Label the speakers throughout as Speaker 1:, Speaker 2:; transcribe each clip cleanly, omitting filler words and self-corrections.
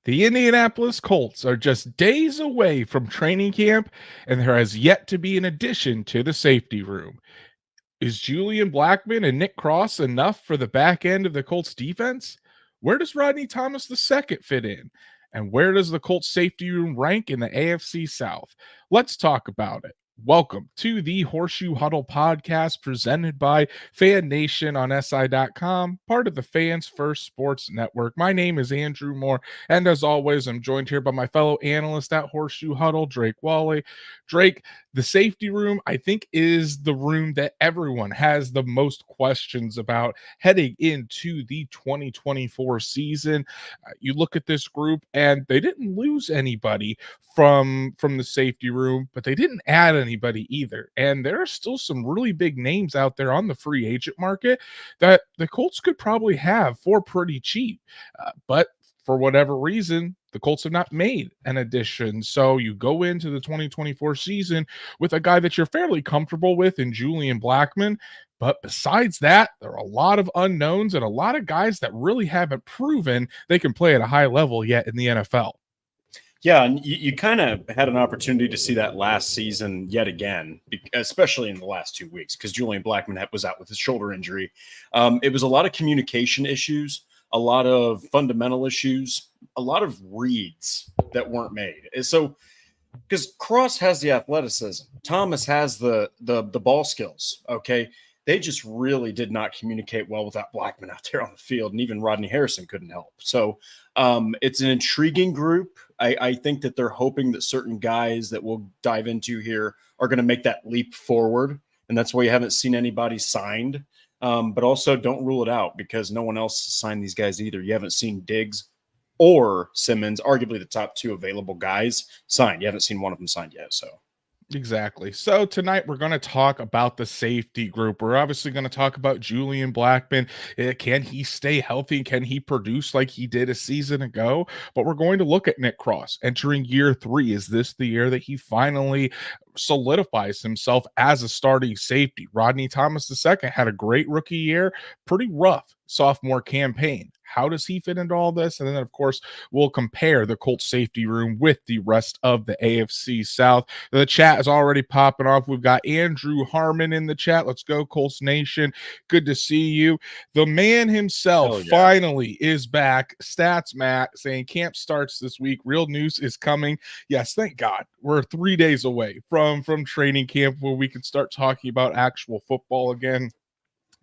Speaker 1: The Indianapolis Colts are just days away from training camp, and there has yet to be an addition to the safety room. Is Julian Blackman and Nick Cross enough for the back end of the Colts defense? Where does Rodney Thomas II fit in? And where does the Colts safety room rank in the AFC South? Let's talk about it. Welcome to the Horseshoe Huddle Podcast presented by Fan Nation on SI.com, part of the Fans First Sports Network. My name is Andrew Moore, and as always, I'm joined here by my fellow analyst at Horseshoe Huddle, Drake Wally. Drake, the safety room, I think, is the room that everyone has the most questions about heading into the 2024 season. You look at this group, and they didn't lose anybody from the safety room, but they didn't add anybody either. And there are still some really big names out there on the free agent market that the Colts could probably have for pretty cheap. But for whatever reason, the Colts have not made an addition. So you go into the 2024 season with a guy that you're fairly comfortable with in Julian Blackman. But besides that, there are a lot of unknowns and a lot of guys that really haven't proven they can play at a high level yet in the NFL.
Speaker 2: Yeah, and you kind of had an opportunity to see that last season yet again, especially in the last 2 weeks, because Julian Blackman was out with his shoulder injury. It was a lot of communication issues, a lot of fundamental issues, a lot of reads that weren't made. So, because Cross has the athleticism, Thomas has the ball skills, okay? They just really did not communicate well without Blackman out there on the field, and even Rodney Harrison couldn't help. So it's an intriguing group. I think that they're hoping that certain guys that we'll dive into here are going to make that leap forward, and that's why you haven't seen anybody signed. But also don't rule it out because no one else has signed these guys either. You haven't seen Diggs or Simmons, arguably the top two available guys, signed. You haven't seen one of them signed yet, so.
Speaker 1: Exactly. So tonight we're going to talk about the safety group. We're obviously going to talk about Julian Blackman. Can he stay healthy? Can he produce like he did a season ago? But we're going to look at Nick Cross entering year 3. Is this the year that he finally solidifies himself as a starting safety? Rodney Thomas II had a great rookie year, pretty rough sophomore campaign. How does he fit into all this? And then, of course, we'll compare the Colts safety room with the rest of the AFC South. The chat is already popping off. We've got Andrew Harmon in the chat. Let's go, Colts Nation. Good to see you. The man himself finally is back. Stats Matt saying camp starts this week. Real news is coming. Yes, thank God. We're 3 days away from training camp where we can start talking about actual football again.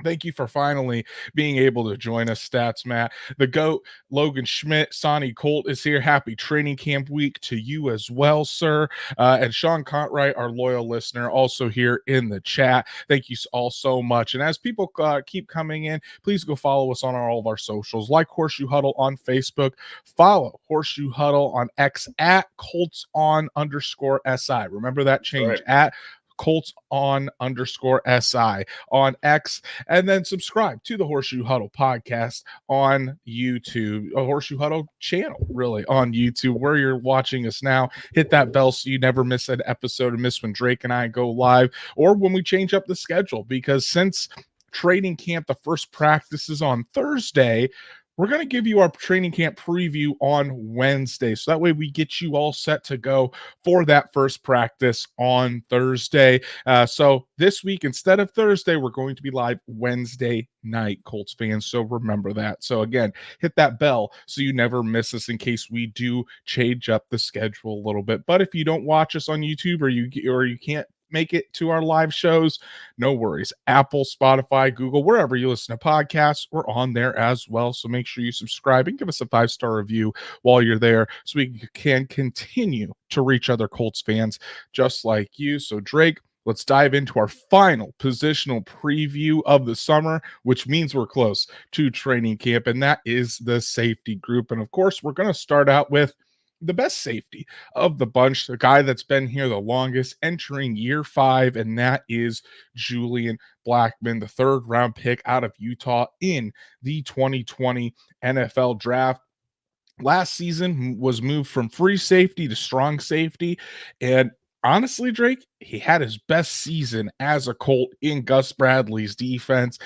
Speaker 1: Thank you for finally being able to join us, Stats Matt. The GOAT, Logan Schmidt, Sonny Colt is here. Happy training camp week to you as well, sir. And Sean Contright, our loyal listener, also here in the chat. Thank you all so much. And as people keep coming in, please go follow us on all of our socials, like Horseshoe Huddle on Facebook. Follow Horseshoe Huddle on X at Colts_SI. Remember that change, right, at Colts_SI on X, and then subscribe to the Horseshoe Huddle podcast on YouTube, a Horseshoe Huddle channel, really, on YouTube, where you're watching us now. Hit that bell so you never miss an episode and miss when Drake and I go live or when we change up the schedule, because since training camp, the first practice is on Thursday, we're going to give you our training camp preview on Wednesday. So that way we get you all set to go for that first practice on Thursday. So this week, instead of Thursday, we're going to be live Wednesday night, Colts fans. So remember that. So again, hit that bell so you never miss us in case we do change up the schedule a little bit. But if you don't watch us on YouTube or you can't make it to our live shows, no worries. Apple, Spotify, Google, wherever you listen to podcasts, we're on there as well. So make sure you subscribe and give us a 5-star review while you're there so we can continue to reach other Colts fans just like you. So Drake, let's dive into our final positional preview of the summer, which means we're close to training camp, and that is the safety group. And of course, we're going to start out with the best safety of the bunch, the guy that's been here the longest, entering year 5, and that is Julian Blackman, the 3rd-round pick out of Utah in the 2020 NFL Draft. Last season was moved from free safety to strong safety, and honestly, Drake, he had his best season as a Colt in Gus Bradley's defense.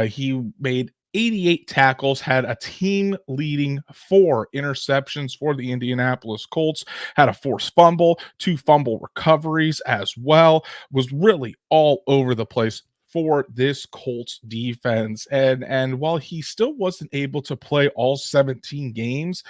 Speaker 1: He made 88 tackles, had a team leading 4 interceptions for the Indianapolis Colts, had a forced fumble, 2 fumble recoveries as well, was really all over the place for this Colts defense. And while he still wasn't able to play all 17 games,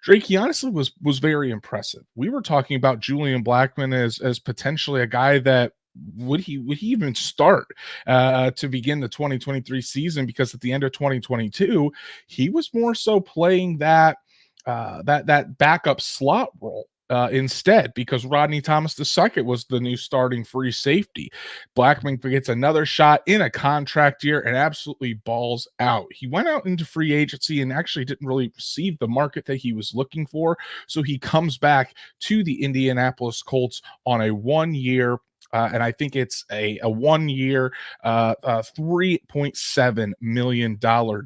Speaker 1: Drake, he honestly was very impressive. We were talking about Julian Blackman as potentially a guy that would he even start to begin the 2023 season, because at the end of 2022 he was more so playing that backup slot role instead, because Rodney Thomas II was the new starting free safety. Blackman gets another shot in a contract year and absolutely balls out. He went out into free agency and actually didn't really receive the market that he was looking for. So he comes back to the Indianapolis Colts on a 1-year and I think it's a 1-year, $3.7 million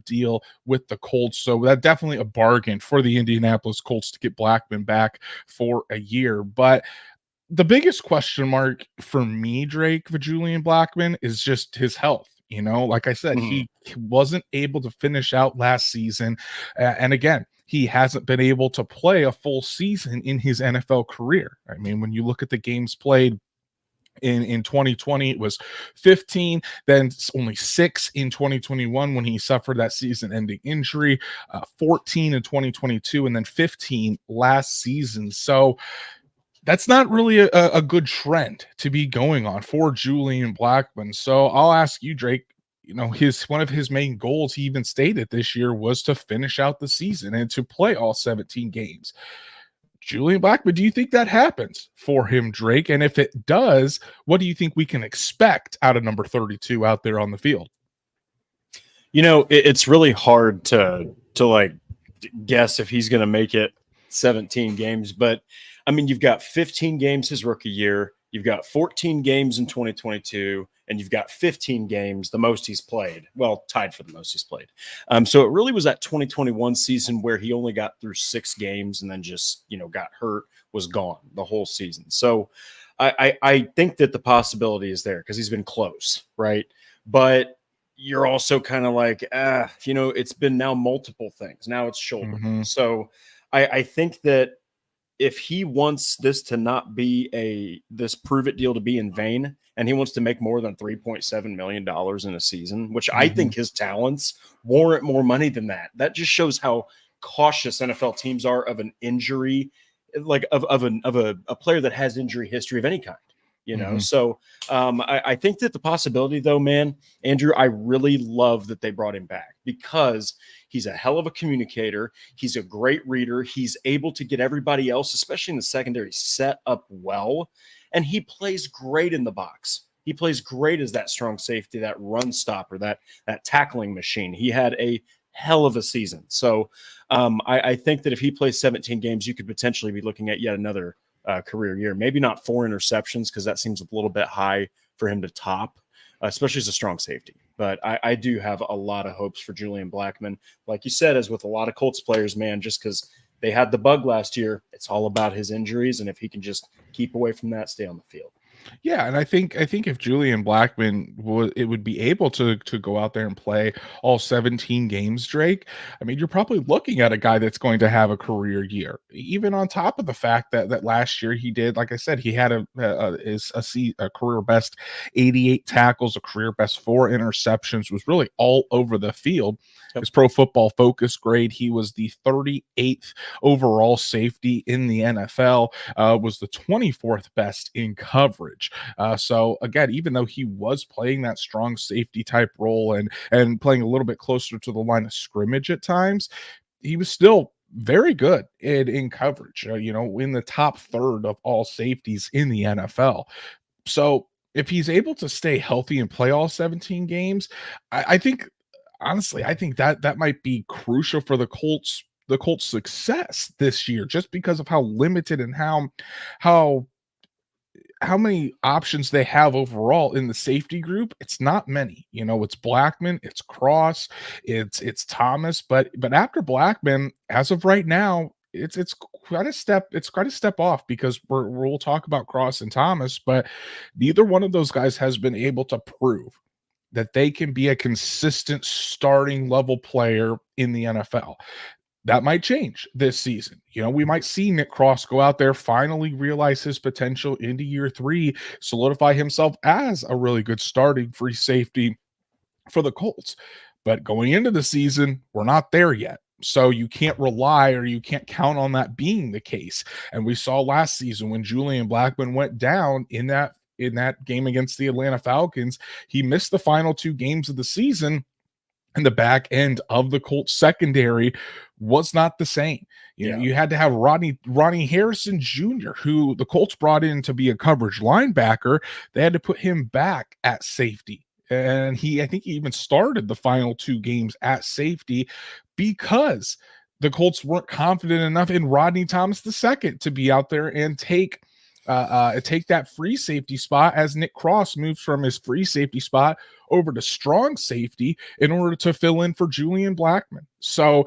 Speaker 1: deal with the Colts. So that definitely a bargain for the Indianapolis Colts to get Blackman back for a year. But the biggest question mark for me, Drake, for Julian Blackman is just his health. Like I said, he wasn't able to finish out last season. And again, he hasn't been able to play a full season in his NFL career. I mean, when you look at the games played, in 2020 it was 15, then only 6 in 2021 when he suffered that season-ending injury, 14 in 2022, and then 15 last season. So that's not really a good trend to be going on for Julian Blackman. So I'll ask you, Drake, one of his main goals, he even stated this year, was to finish out the season and to play all 17 games. Julian Blackman, do you think that happens for him, Drake? And if it does, what do you think we can expect out of number 32 out there on the field?
Speaker 2: It's really hard to like guess if he's going to make it 17 games, but I mean, you've got 15 games his rookie year, you've got 14 games in 2022, and you've got 15 games, the most he's played. Well, tied for the most he's played. So it really was that 2021 season where he only got through 6 games and then just, got hurt, was gone the whole season. So I think that the possibility is there because he's been close, right? But you're also kind of like, it's been now multiple things. Now it's shoulder.
Speaker 1: Mm-hmm.
Speaker 2: So I think that if he wants this to not be this prove it deal to be in vain, and he wants to make more than $3.7 million in a season, which I think his talents warrant more money than that. That just shows how cautious NFL teams are of an injury, like of a player that has injury history of any kind. So I think that the possibility, though, man, Andrew, I really love that they brought him back because he's a hell of a communicator. He's a great reader. He's able to get everybody else, especially in the secondary, set up well. And he plays great in the box. He plays great as that strong safety, that run stopper, that tackling machine. He had a hell of a season. So I think that if he plays 17 games, you could potentially be looking at yet another career year. Maybe not 4 interceptions because that seems a little bit high for him to top, especially as a strong safety. But I do have a lot of hopes for Julian Blackman. Like you said, as with a lot of Colts players, man, just because they had the bug last year, it's all about his injuries. And if he can just keep away from that, stay on the field.
Speaker 1: Yeah, and I think if Julian Blackman would be able to go out there and play all 17 games, Drake, I mean, you're probably looking at a guy that's going to have a career year. Even on top of the fact that last year he did, like I said, he had a career best 88 tackles, a career best 4 interceptions, was really all over the field. Yep. His Pro Football Focus grade, he was the 38th overall safety in the NFL, was the 24th best in coverage. So again, even though he was playing that strong safety type role and playing a little bit closer to the line of scrimmage at times, he was still very good in coverage, in the top third of all safeties in the NFL. So if he's able to stay healthy and play all 17 games, I think, honestly, I think that might be crucial for the Colts success this year, just because of how limited and how many options they have overall in the safety group. It's not many. It's Blackman, it's Cross, it's Thomas, but after Blackman, as of right now, it's quite a step off, because we'll talk about Cross and Thomas, but neither one of those guys has been able to prove that they can be a consistent starting level player in the NFL. That might change this season. We might see Nick Cross go out there, finally realize his potential into year 3, solidify himself as a really good starting free safety for the Colts. But going into the season, we're not there yet. So you can't rely, or you can't count on that being the case. And we saw last season when Julian Blackmon went down in that game against the Atlanta Falcons, he missed the final 2 games of the season. And the back end of the Colts secondary was not the same. You had to have Ronnie Harrison Jr., who the Colts brought in to be a coverage linebacker. They had to put him back at safety. And I think he even started the final 2 games at safety because the Colts weren't confident enough in Rodney Thomas II to be out there and take that free safety spot, as Nick Cross moves from his free safety spot over to strong safety in order to fill in for Julian Blackmon. So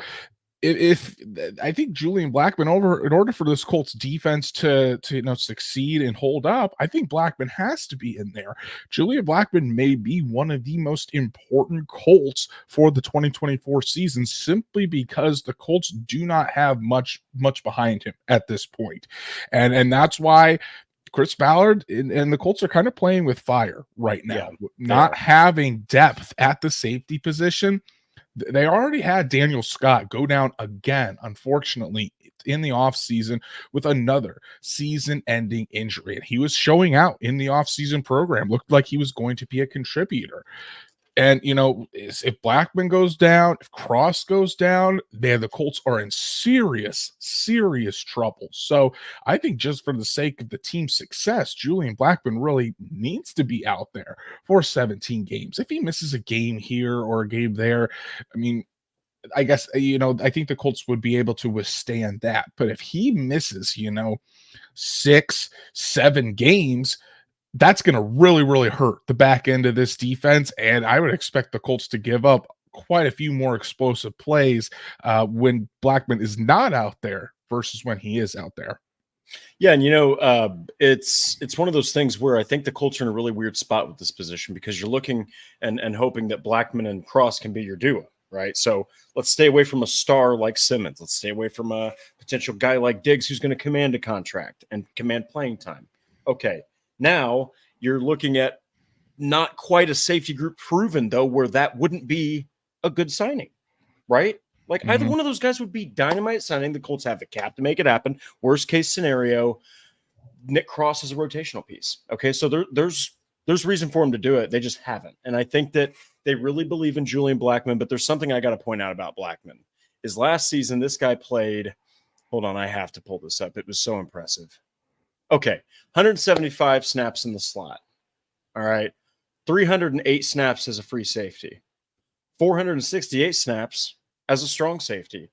Speaker 1: if I think Julian Blackmon, in order for this Colts defense to succeed and hold up, I think Blackmon has to be in there. Julian Blackmon may be one of the most important Colts for the 2024 season, simply because the Colts do not have much behind him at this point. And that's why Chris Ballard and the Colts are kind of playing with fire right now, not having depth at the safety position. They already had Daniel Scott go down again, unfortunately, in the offseason with another season-ending injury. And he was showing out in the offseason program, looked like he was going to be a contributor. And, if Blackmon goes down, if Cross goes down, the Colts are in serious trouble. So I think just for the sake of the team's success, Julian Blackmon really needs to be out there for 17 games. If he misses a game here or a game there, I mean, I guess, I think the Colts would be able to withstand that. But if he misses, 6-7 games, that's going to really, really hurt the back end of this defense. And I would expect the Colts to give up quite a few more explosive plays when Blackmon is not out there versus when he is out there.
Speaker 2: Yeah, and it's one of those things where I think the Colts are in a really weird spot with this position, because you're looking and hoping that Blackmon and Cross can be your duo, right? So let's stay away from a star like Simmons. Let's stay away from a potential guy like Diggs who's going to command a contract and command playing time. Okay. Now you're looking at not quite a safety group proven, though, where that wouldn't be a good signing, right? Like either one of those guys would be dynamite signing. The Colts have the cap to make it happen. Worst case scenario, Nick Cross is a rotational piece. Okay, so there's reason for him to do it. They just haven't. And I think that they really believe in Julian Blackmon, but there's something I got to point out about Blackmon. Is last season, this guy played, hold on, I have to pull this up. It was so impressive. Okay, 175 snaps in the slot. All right, 308 snaps as a free safety, 468 snaps as a strong safety.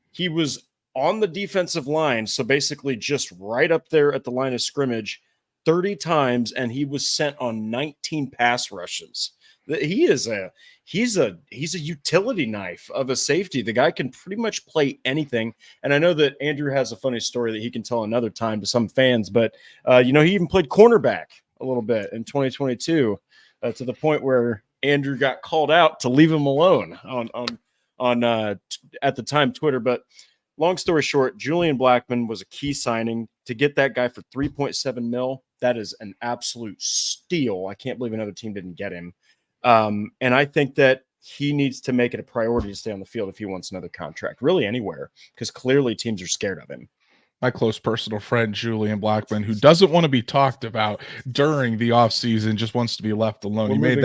Speaker 2: He was on the defensive line, so basically just right up there at the line of scrimmage 30 times, and he was sent on 19 pass rushes. He's a utility knife of a safety. The guy can pretty much play anything. And I know that Andrew has a funny story that he can tell another time to some fans, but he even played cornerback a little bit in 2022 to the point where Andrew got called out to leave him alone on at the time Twitter. But long story short, Julian Blackmon was a key signing. To get that guy for $3.7 million, that is an absolute steal. I can't believe another team didn't get him. And I think that he needs to make it a priority to stay on the field if he wants another contract, really anywhere, because clearly teams are scared of him.
Speaker 1: My close personal friend, Julian Blackmon, who doesn't want to be talked about during the offseason, just wants to be left alone. He made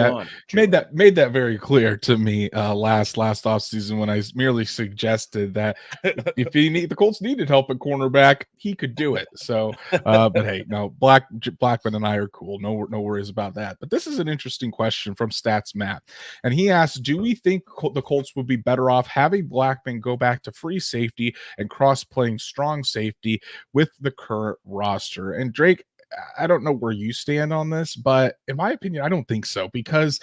Speaker 1: that very clear to me last offseason when I merely suggested that if the Colts needed help at cornerback, he could do it. So, but hey, no, Blackmon and I are cool. No worries about that. But this is an interesting question from Stats Matt, and he asks, do we think the Colts would be better off having Blackmon go back to free safety and Cross playing strong safety with the current roster? And Drake, I don't know where you stand on this, but in my opinion, I don't think so, because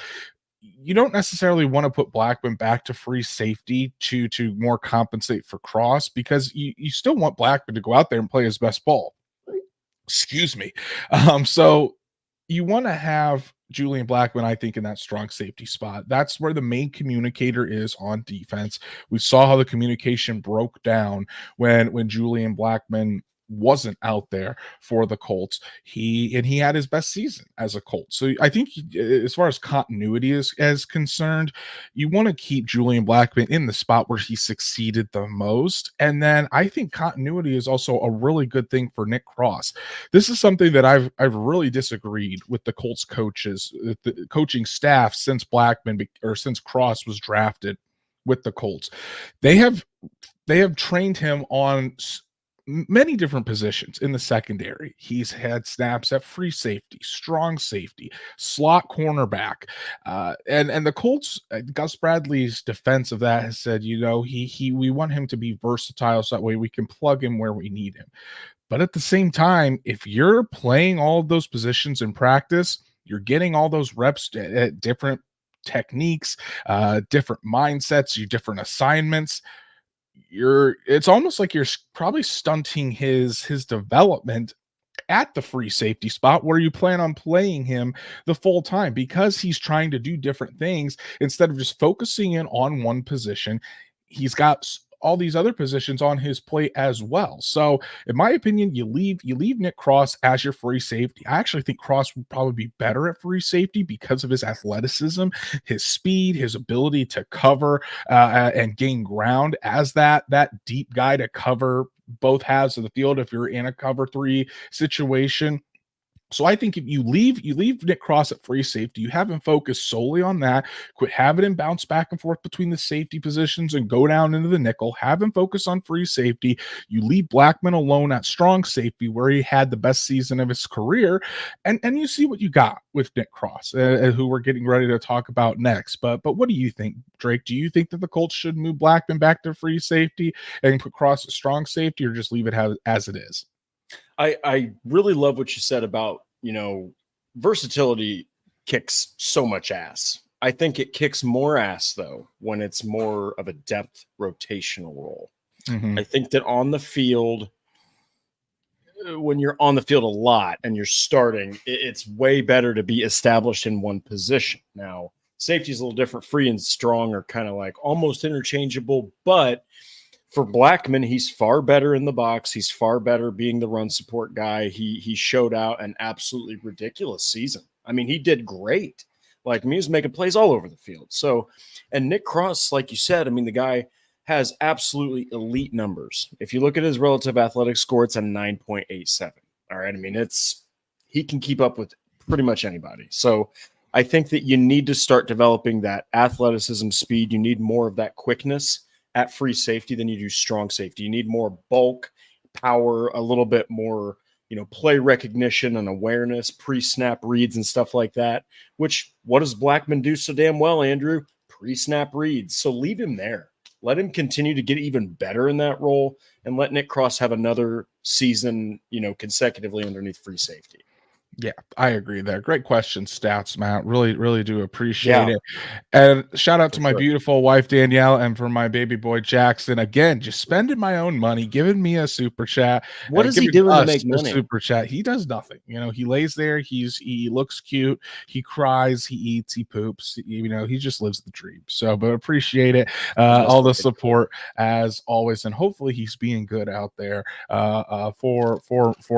Speaker 1: you don't necessarily want to put Blackmon back to free safety to more compensate for Cross, because you still want Blackmon to go out there and play his best ball. Excuse me. So you want to have Julian Blackmon, I think, in that strong safety spot. That's where the main communicator is on defense. We saw how the communication broke down when Julian Blackmon wasn't out there for the Colts. He had his best season as a Colt. So I think as far as continuity is concerned, you want to keep Julian Blackmon in the spot where he succeeded the most. And then I think continuity is also a really good thing for Nick Cross. This is something that I've really disagreed with the Colts coaches, the coaching staff since Blackmon or since Cross was drafted with the Colts. They have trained him on many different positions in the secondary. He's had snaps at free safety, strong safety, slot cornerback, and the Colts. Gus Bradley's defense of that has said, we want him to be versatile, so that way we can plug him where we need him. But at the same time, if you're playing all of those positions in practice, you're getting all those reps at different techniques, different mindsets, different assignments. It's almost like you're probably stunting his development at the free safety spot where you plan on playing him the full time, because he's trying to do different things instead of just focusing in on one position. He's got all these other positions on his plate as well. So in my opinion, you leave Nick Cross as your free safety. I actually think Cross would probably be better at free safety because of his athleticism, his speed, his ability to cover and gain ground as that deep guy to cover both halves of the field if you're in a cover 3 situation. So I think if you leave Nick Cross at free safety, you have him focus solely on that, quit having him bounce back and forth between the safety positions and go down into the nickel, have him focus on free safety. You leave Blackmon alone at strong safety where he had the best season of his career, and you see what you got with Nick Cross, who we're getting ready to talk about next. But what do you think, Drake? Do you think that the Colts should move Blackmon back to free safety and put Cross at strong safety, or just leave it as it is?
Speaker 2: I really love what you said about, versatility kicks so much ass. I think it kicks more ass, though, when it's more of a depth rotational role. Mm-hmm. I think that on the field, when you're on the field a lot and you're starting, it's way better to be established in one position. Now, safety is a little different. Free and strong are kind of like almost interchangeable, but for Blackmon, he's far better in the box. He's far better being the run support guy. He showed out an absolutely ridiculous season. I mean, he did great. Like, he was making plays all over the field. So, and Nick Cross, like you said, I mean, the guy has absolutely elite numbers. If you look at his relative athletic score, it's a 9.87. All right. I mean, he can keep up with pretty much anybody. So I think that you need to start developing that athleticism, speed. You need more of that quickness at free safety than you do strong safety. You need more bulk, power, a little bit more, play recognition and awareness, pre-snap reads and stuff like that, which what does Blackmon do so damn well, Andrew? Pre-snap reads. So leave him there. Let him continue to get even better in that role, and let Nick Cross have another season, consecutively underneath free safety.
Speaker 1: Yeah, I agree there. Great question, Stats, Matt. Really, really do appreciate it. And shout out to my beautiful wife, Danielle, and for my baby boy, Jackson. Again, just spending my own money, giving me a super chat.
Speaker 2: What is he doing to make money?
Speaker 1: Super chat. He does nothing. He lays there. He looks cute. He cries. He eats. He poops. He just lives the dream. So, but appreciate it. All the support as always, and hopefully he's being good out there for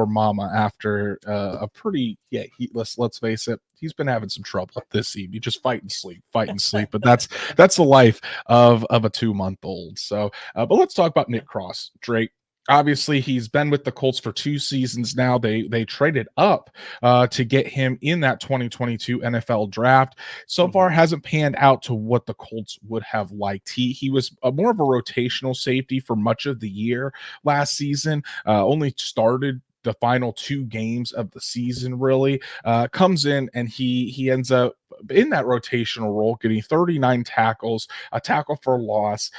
Speaker 1: Mama after a pretty. Yeah, let's face it, he's been having some trouble this evening, just fight and sleep. But that's the life of a 2-month-old. So, but let's talk about Nick Cross, Drake. Obviously, he's been with the Colts for 2 seasons now. They traded up to get him in that 2022 NFL draft. So far, hasn't panned out to what the Colts would have liked. He was more of a rotational safety for much of the year last season. Only started the final 2 games of the season, really. Comes in and he ends up in that rotational role, getting 39 tackles, a tackle for loss.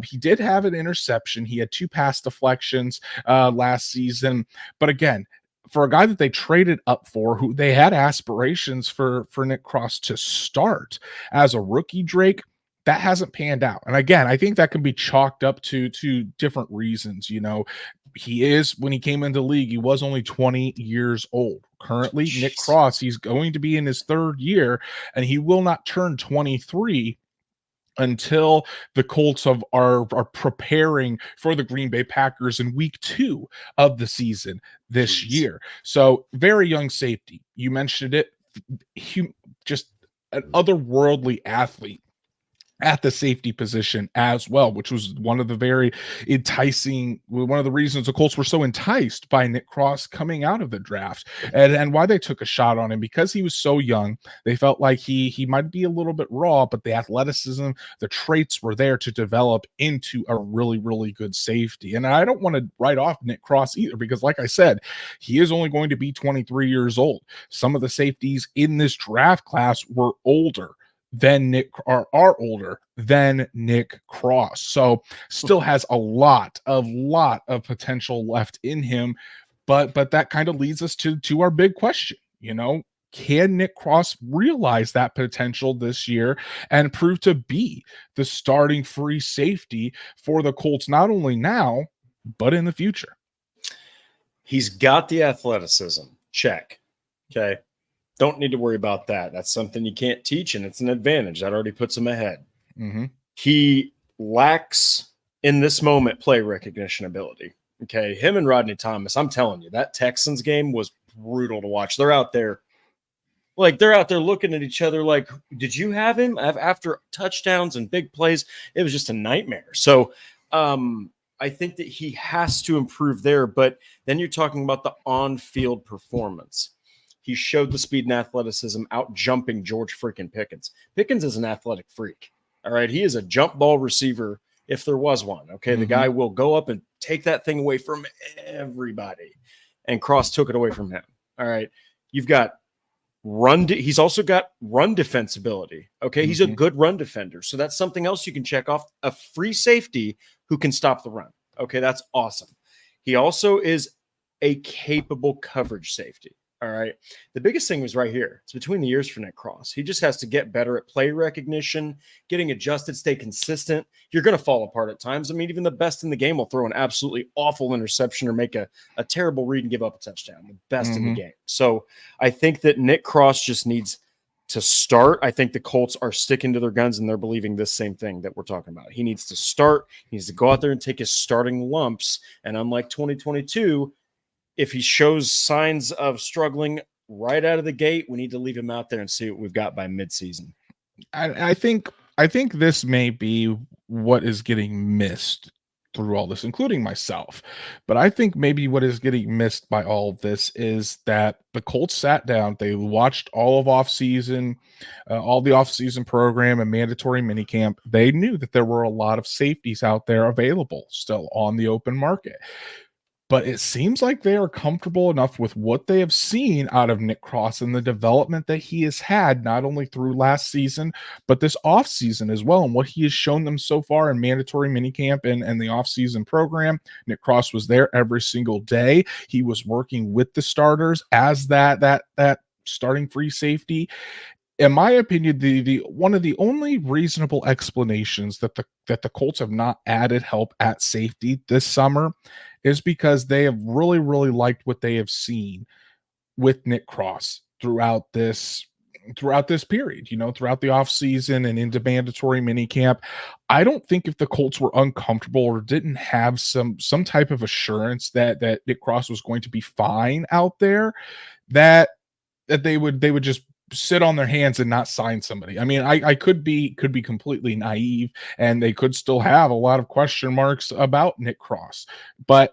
Speaker 1: He did have an interception. He had 2 pass deflections last season. But again, for a guy that they traded up for, who they had aspirations for Nick Cross to start as a rookie, Drake, that hasn't panned out. And again, I think that can be chalked up to different reasons. When he came into the league, he was only 20 years old. Currently, Nick Cross, he's going to be in his third year, and he will not turn 23 until the Colts are preparing for the Green Bay Packers in week 2 of the season this year. So very young safety. You mentioned it. Just an otherworldly athlete at the safety position as well, which was one of the reasons the Colts were so enticed by Nick Cross coming out of the draft, and why they took a shot on him, because he was so young. They felt like he might be a little bit raw, but the athleticism, the traits were there to develop into a really, really good safety. And I don't want to write off Nick Cross either, because like I said, he is only going to be 23 years old. Some of the safeties in this draft class were older than are older than Nick Cross. So still has a lot of potential left in him. But that kind of leads us to our big question. Can Nick Cross realize that potential this year and prove to be the starting free safety for the Colts, not only now, but in the future?
Speaker 2: He's got the athleticism. Check. Okay. Don't need to worry about that. That's something you can't teach, and it's an advantage. That already puts him ahead.
Speaker 1: Mm-hmm.
Speaker 2: He lacks, in this moment, play recognition ability. Okay, him and Rodney Thomas, I'm telling you, that Texans game was brutal to watch. They're out there looking at each other like, did you have him? After touchdowns and big plays, it was just a nightmare. So I think that he has to improve there, but then you're talking about the on-field performance. He showed the speed and athleticism out jumping George freaking Pickens. Pickens is an athletic freak. All right. He is a jump ball receiver if there was one. Okay. Mm-hmm. The guy will go up and take that thing away from everybody. And Cross took it away from him. All right. You've got he's also got run defensibility. Okay. Mm-hmm. He's a good run defender. So that's something else you can check off. A free safety who can stop the run. Okay. That's awesome. He also is a capable coverage safety. All right. The biggest thing was right here. It's between the ears for Nick Cross. He just has to get better at play recognition, getting adjusted, stay consistent. You're going to fall apart at times. I mean, even the best in the game will throw an absolutely awful interception or make a terrible read and give up a touchdown. The best in the game. So I think that Nick Cross just needs to start. I think the Colts are sticking to their guns, and they're believing this same thing that we're talking about. He needs to start. He needs to go out there and take his starting lumps. And unlike 2022, if he shows signs of struggling right out of the gate, we need to leave him out there and see what we've got by midseason.
Speaker 1: I think this may be what is getting missed through all this, including myself. But I think maybe what is getting missed by all of this is that the Colts sat down, they watched all of offseason, all the offseason program and mandatory minicamp. They knew that there were a lot of safeties out there available still on the open market. But it seems like they are comfortable enough with what they have seen out of Nick Cross and the development that he has had, not only through last season, but this offseason as well, and what he has shown them so far in mandatory minicamp and the offseason program. Nick Cross was there every single day. He was working with the starters as that starting free safety. In my opinion, the one of the only reasonable explanations that the Colts have not added help at safety this summer is because they have really, really liked what they have seen with Nick Cross throughout this period, throughout the offseason and into mandatory minicamp. I don't think if the Colts were uncomfortable or didn't have some type of assurance that Nick Cross was going to be fine out there, that they would just sit on their hands and not sign somebody. I mean, I could be completely naive, and they could still have a lot of question marks about Nick Cross. But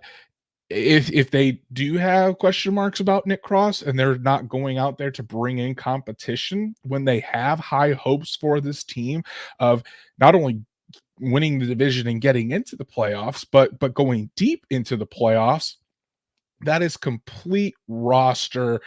Speaker 1: if they do have question marks about Nick Cross and they're not going out there to bring in competition when they have high hopes for this team of not only winning the division and getting into the playoffs, but going deep into the playoffs, that is complete roster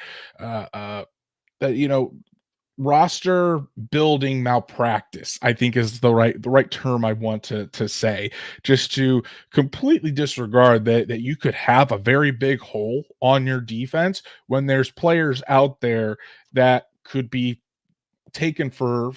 Speaker 1: roster building malpractice, I think, is the right term I want to say, just to completely disregard that you could have a very big hole on your defense when there's players out there that could be taken for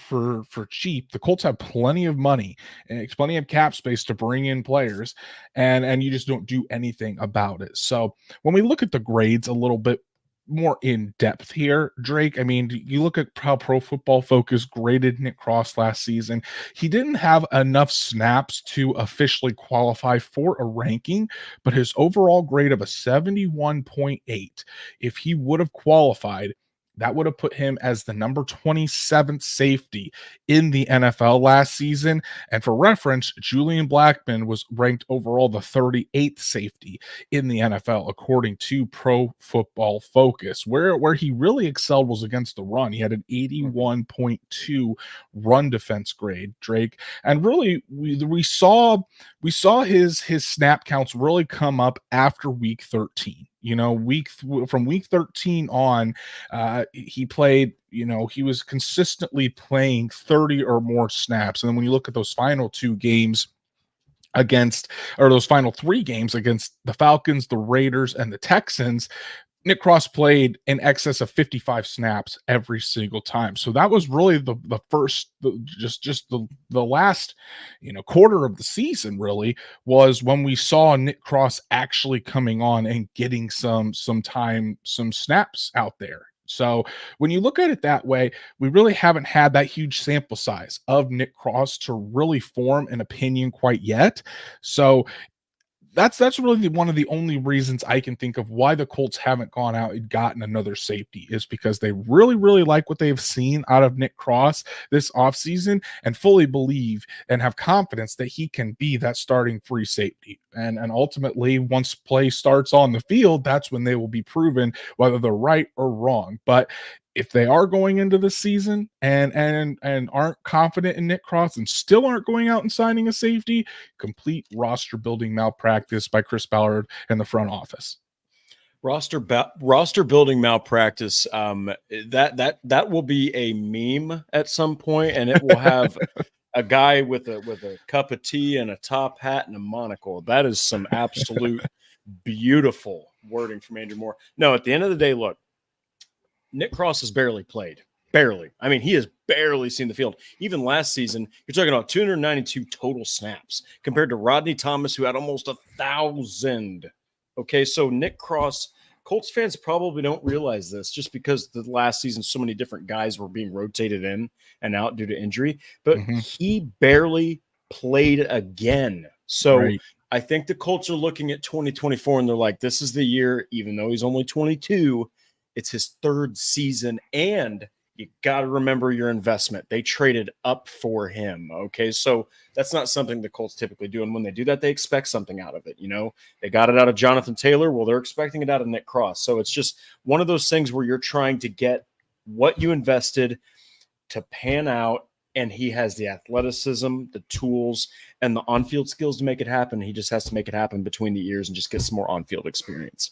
Speaker 1: cheap. The Colts have plenty of money and plenty of cap space to bring in players, and you just don't do anything about it. So when we look at the grades a little bit more in depth here, Drake, I mean, you look at how Pro Football Focus graded Nick Cross last season. He didn't have enough snaps to officially qualify for a ranking, but his overall grade of a 71.8, if he would have qualified, that would have put him as the number 27th safety in the NFL last season. And for reference, Julian Blackmon was ranked overall the 38th safety in the NFL, according to Pro Football Focus. Where he really excelled was against the run. He had an 81.2 run defense grade, Drake. And really, we saw his snap counts really come up after week 13. You know, from week 13 on, he played, you know, he was consistently playing 30 or more snaps. And then when you look at those final two games those final three games against the Falcons, the Raiders, and the Texans, Nick Cross played in excess of 55 snaps every single time. So that was really the last, you know, quarter of the season really was when we saw Nick Cross actually coming on and getting some snaps out there. So when you look at it that way, we really haven't had that huge sample size of Nick Cross to really form an opinion quite yet. So that's really one of the only reasons I can think of why the Colts haven't gone out and gotten another safety, is because they really, really like what they've seen out of Nick Cross this offseason and fully believe and have confidence that he can be that starting free safety. And ultimately, once play starts on the field, that's when they will be proven whether they're right or wrong. But if they are going into the season and aren't confident in Nick Cross and still aren't going out and signing a safety, complete roster building malpractice by Chris Ballard and the front office.
Speaker 2: Roster building malpractice. That will be a meme at some point, and it will have a guy with a cup of tea and a top hat and a monocle. That is some absolute beautiful wording from Andrew Moore. No, at the end of the day, look, Nick Cross has barely played. Barely. I mean, he has barely seen the field. Even last season, you're talking about 292 total snaps compared to Rodney Thomas, who had almost 1,000. Okay, so Nick Cross, Colts fans probably don't realize this just because the last season so many different guys were being rotated in and out due to injury, but he barely played again. So right. I think the Colts are looking at 2024 and they're like, this is the year, even though he's only 22, it's his third season, and you got to remember your investment. They traded up for him, okay? So that's not something the Colts typically do, and when they do that, they expect something out of it, you know? They got it out of Jonathan Taylor. Well, they're expecting it out of Nick Cross. So it's just one of those things where you're trying to get what you invested to pan out, and he has the athleticism, the tools, and the on-field skills to make it happen. He just has to make it happen between the ears and just get some more on-field experience.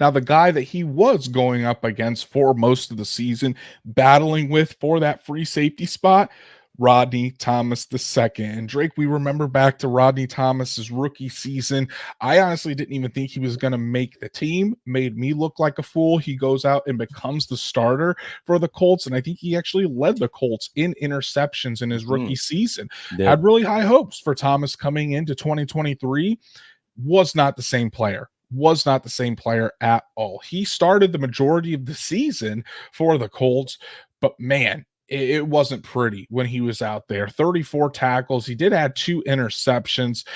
Speaker 1: Now, the guy that he was going up against for most of the season, battling with for that free safety spot, Rodney Thomas II. And Drake, we remember back to Rodney Thomas's rookie season. I honestly didn't even think he was going to make the team. Made me look like a fool. He goes out and becomes the starter for the Colts, and I think he actually led the Colts in interceptions in his rookie season. Yeah. Had really high hopes for Thomas coming into 2023. Was not the same player. Was not the same player at all. He started the majority of the season for the Colts, but man, it wasn't pretty when he was out there. 34 tackles. He did add 2 interceptions,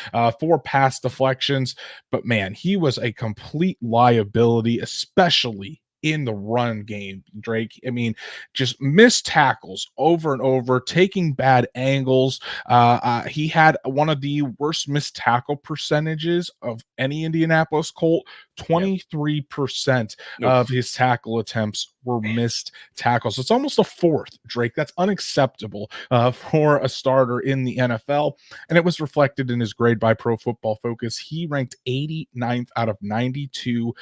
Speaker 1: 4 pass deflections, but man, he was a complete liability, especially in the run game, Drake. I mean, just missed tackles over and over, taking bad angles. He had one of the worst missed tackle percentages of any Indianapolis Colt. 23% of his tackle attempts were missed tackles. It's almost a fourth, Drake. That's unacceptable for a starter in the NFL. And it was reflected in his grade by Pro Football Focus. He ranked 89th out of 92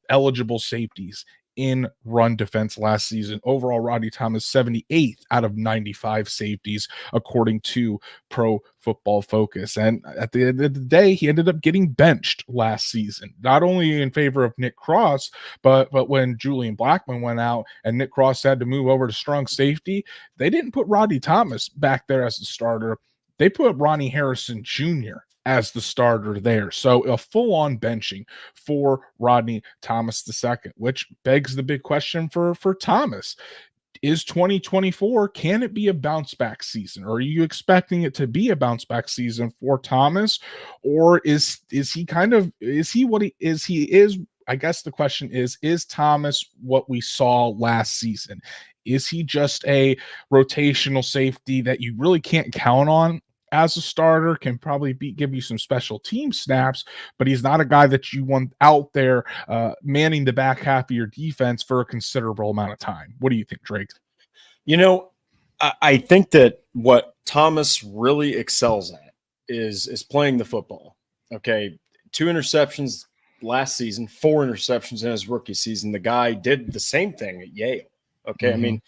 Speaker 1: eligible safeties in run defense last season. Overall, Rodney Thomas 78th out of 95 safeties, according to Pro Football Focus. And at the end of the day, he ended up getting benched last season, not only in favor of Nick Cross, but when Julian Blackmon went out and Nick Cross had to move over to strong safety, they didn't put Rodney Thomas back there as the starter. They put Ronnie Harrison Jr. as the starter there. So a full-on benching for Rodney Thomas II, which begs the big question for Thomas. Is 2024, can it be a bounce back season? Or are you expecting it to be a bounce back season for Thomas? Or is he what he is? I guess the question is Thomas what we saw last season? Is he just a rotational safety that you really can't count on as a starter, can probably give you some special team snaps, but he's not a guy that you want out there manning the back half of your defense for a considerable amount of time? What do you think, Drake?
Speaker 2: I think that what Thomas really excels at is playing the football. Okay, 2 interceptions last season, 4 interceptions in his rookie season. The guy did the same thing at Yale. Okay, I mean,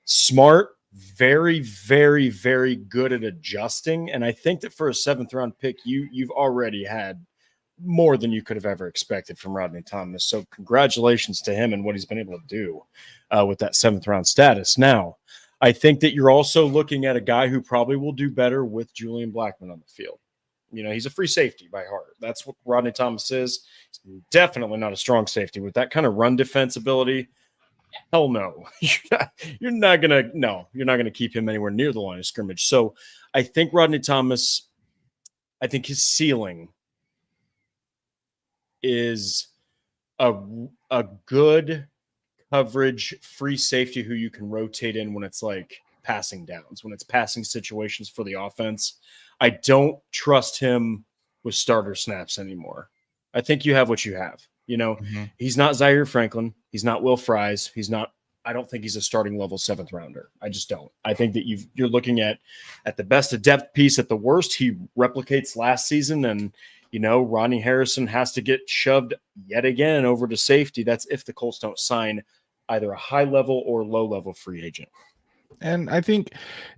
Speaker 2: smart, very, very, very good at adjusting. And I think that for a 7th round pick, you've already had more than you could have ever expected from Rodney Thomas. So congratulations to him and what he's been able to do with that 7th round status. Now, I think that you're also looking at a guy who probably will do better with Julian Blackmon on the field. He's a free safety by heart. That's what Rodney Thomas is. He's definitely not a strong safety with that kind of run defense ability. Hell no. You're not gonna keep him anywhere near the line of scrimmage. So I think Rodney Thomas, I think his ceiling is a good coverage free safety who you can rotate in when it's like passing downs, when it's passing situations for the offense. I don't trust him with starter snaps anymore. I think you have what you have. He's not Zaire Franklin. He's not Will Fries. I don't think he's a starting level 7th rounder. I just don't. I think that you're looking at the best a depth piece. At the worst, he replicates last season, and Ronnie Harrison has to get shoved yet again over to safety. That's if the Colts don't sign either a high level or low level free agent.
Speaker 1: And I think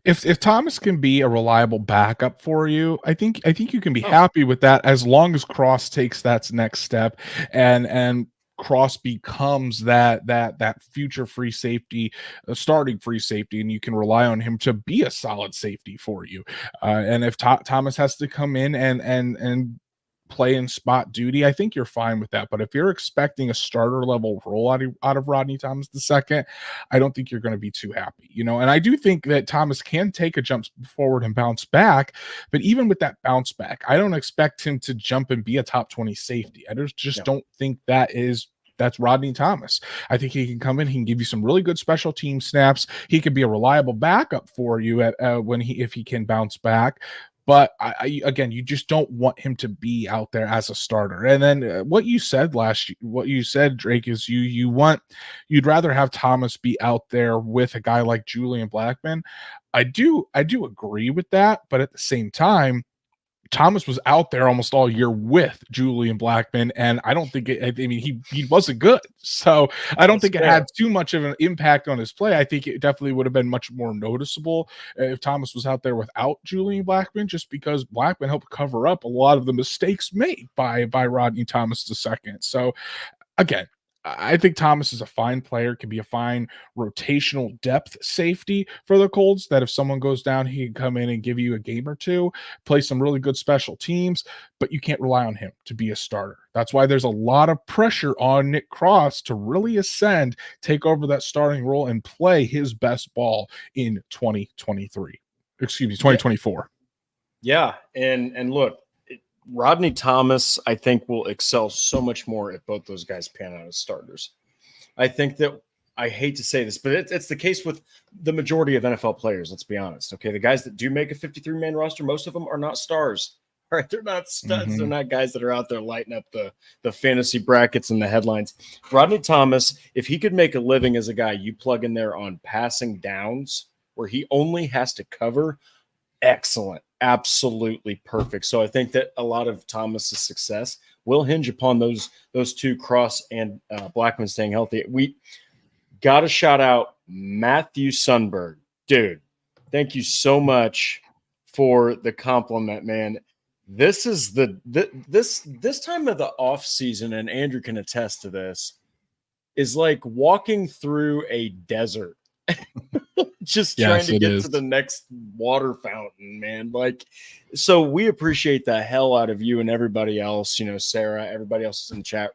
Speaker 1: if Thomas can be a reliable backup for you, I think you can be happy with that as long as Cross takes that next step and Cross becomes that future free safety, starting free safety, and you can rely on him to be a solid safety for you. And if Thomas has to come in and play in spot duty, I think you're fine with that. But if you're expecting a starter level role out of Rodney Thomas II, I don't think you're going to be too happy, And I do think that Thomas can take a jump forward and bounce back. But even with that bounce back, I don't expect him to jump and be a top 20 safety. I just don't think that's Rodney Thomas. I think he can come in, he can give you some really good special team snaps. He could be a reliable backup for you if he can bounce back. But again, you just don't want him to be out there as a starter. And then what you said, Drake, is you'd rather have Thomas be out there with a guy like Julian Blackmon. I do agree with that, but at the same time, Thomas was out there almost all year with Julian Blackmon, and I don't think he wasn't good. So I don't think it had too much of an impact on his play. I think it definitely would have been much more noticeable if Thomas was out there without Julian Blackmon, just because Blackmon helped cover up a lot of the mistakes made by Rodney Thomas II. So again, I think Thomas is a fine player, can be a fine rotational depth safety for the Colts, that if someone goes down, he can come in and give you a game or two, play some really good special teams, but you can't rely on him to be a starter. That's why there's a lot of pressure on Nick Cross to really ascend, take over that starting role, and play his best ball in 2024.
Speaker 2: Yeah, and look, Rodney Thomas, I think, will excel so much more if both those guys pan out as starters. I think that, I hate to say this, but it's the case with the majority of NFL players, let's be honest. Okay, the guys that do make a 53-man roster, most of them are not stars. All right, they're not studs. Mm-hmm. They're not guys that are out there lighting up the fantasy brackets and the headlines. Rodney Thomas, if he could make a living as a guy you plug in there on passing downs where he only has to cover, excellent. Absolutely perfect. So I think that a lot of Thomas's success will hinge upon those two, Cross and Blackmon, staying healthy. got to shout out Matthew Sundberg. Dude, thank you so much for the compliment, man. This is this time of the off season, and Andrew can attest to this, is like walking through a desert. Just trying to get to the next water fountain, man. Like, so we appreciate the hell out of you and everybody else, you know, Sarah, everybody else is in the chat.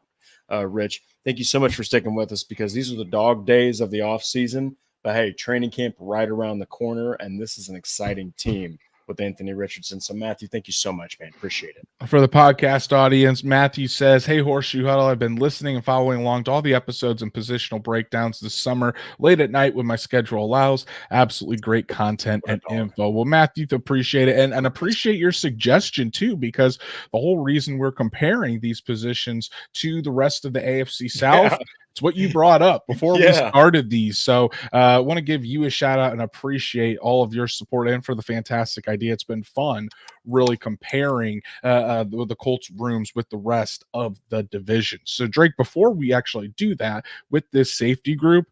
Speaker 2: Rich, thank you so much for sticking with us, because these are the dog days of the off season. But hey, training camp right around the corner, and this is an exciting team with Anthony Richardson. So Matthew, thank you so much, man. Appreciate it.
Speaker 1: For the podcast audience, Matthew says, "Hey, Horseshoe Huddle, I've been listening and following along to all the episodes and positional breakdowns this summer, late at night when my schedule allows. Absolutely great content and info." Well, Matthew, appreciate it, and appreciate your suggestion too, because the whole reason we're comparing these positions to the rest of the AFC South, it's what you brought up before we started these. So I want to give you a shout out and appreciate all of your support and for the fantastic idea. It's been fun really comparing the Colts rooms with the rest of the division. So Drake, before we actually do that with this safety group,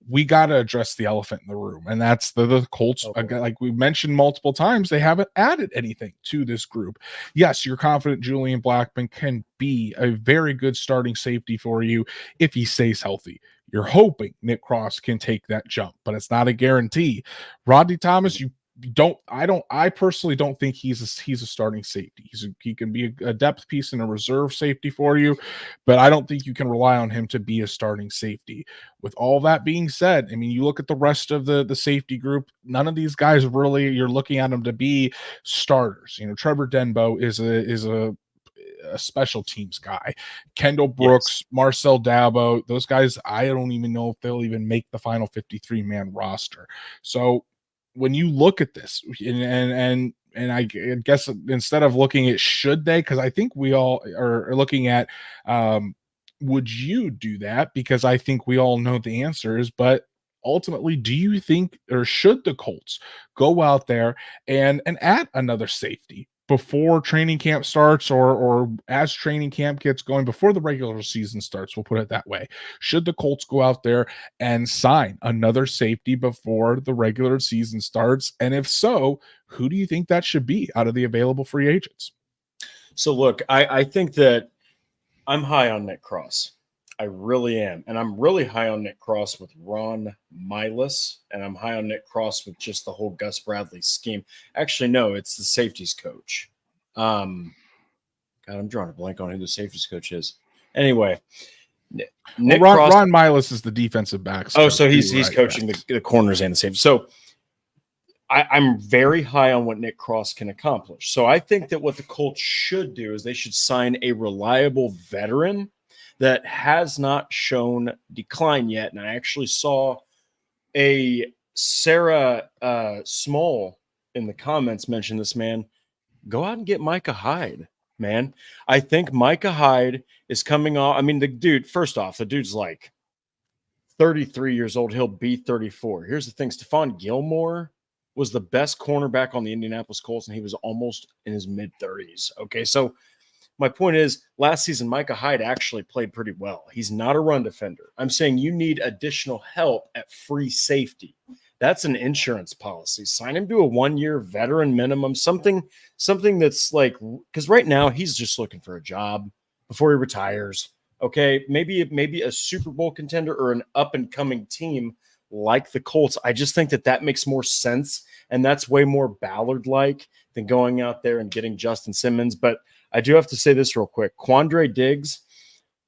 Speaker 1: we got to address the elephant in the room, and that's the Colts. Okay. Like we mentioned multiple times, they haven't added anything to this group. Yes, you're confident Julian Blackmon can be a very good starting safety for you if he stays healthy. You're hoping Nick Cross can take that jump, but it's not a guarantee. Rodney Thomas, I personally don't think he's a starting safety. He can be a depth piece and a reserve safety for you, but I don't think you can rely on him to be a starting safety. With all that being said, I mean, you look at the rest of the safety group, none of these guys really, you're looking at them to be starters. You know, Trevor Denbo is a special teams guy. Kendall Brooks, Marcel Dabo, those guys, I don't even know if they'll even make the final 53-man roster. So when you look at this, and I guess instead of looking at should they, because I think we all are looking at would you do that, because I think we all know the answers, but ultimately, do you think, or should the Colts go out there and add another safety before training camp starts, or as training camp gets going, before the regular season starts? We'll put it that way. Should the Colts go out there and sign another safety before the regular season starts? And if so, who do you think that should be out of the available free agents?
Speaker 2: So look, I think that I'm high on Nick Cross. I really am. And I'm really high on Nick Cross with Ron Milas, and I'm high on Nick Cross with just the whole Gus Bradley scheme. Actually, no, it's the safeties coach. God, I'm drawing a blank on who the safeties coach is. Anyway,
Speaker 1: Nick Cross, Ron Milas is the defensive backs.
Speaker 2: Oh, so he's coaching the corners and the safeties. So I'm very high on what Nick Cross can accomplish. So I think that what the Colts should do is they should sign a reliable veteran that has not shown decline yet. And I actually saw a Sarah Small in the comments mention this, man. Go out and get Micah Hyde, man. I think Micah Hyde is coming off. I mean, the dude, first off, the dude's like 33 years old. He'll be 34. Here's the thing. Stephon Gilmore was the best cornerback on the Indianapolis Colts, and he was almost in his mid-30s. Okay, so my point is, last season, Micah Hyde actually played pretty well. He's not a run defender. I'm saying you need additional help at free safety. That's an insurance policy. Sign him to a 1-year veteran minimum, something that's like, because right now he's just looking for a job before he retires. Okay, maybe a Super Bowl contender or an up-and-coming team like the Colts. I just think that makes more sense, and that's way more Ballard-like than going out there and getting Justin Simmons. But I do have to say this real quick. Quandre Diggs,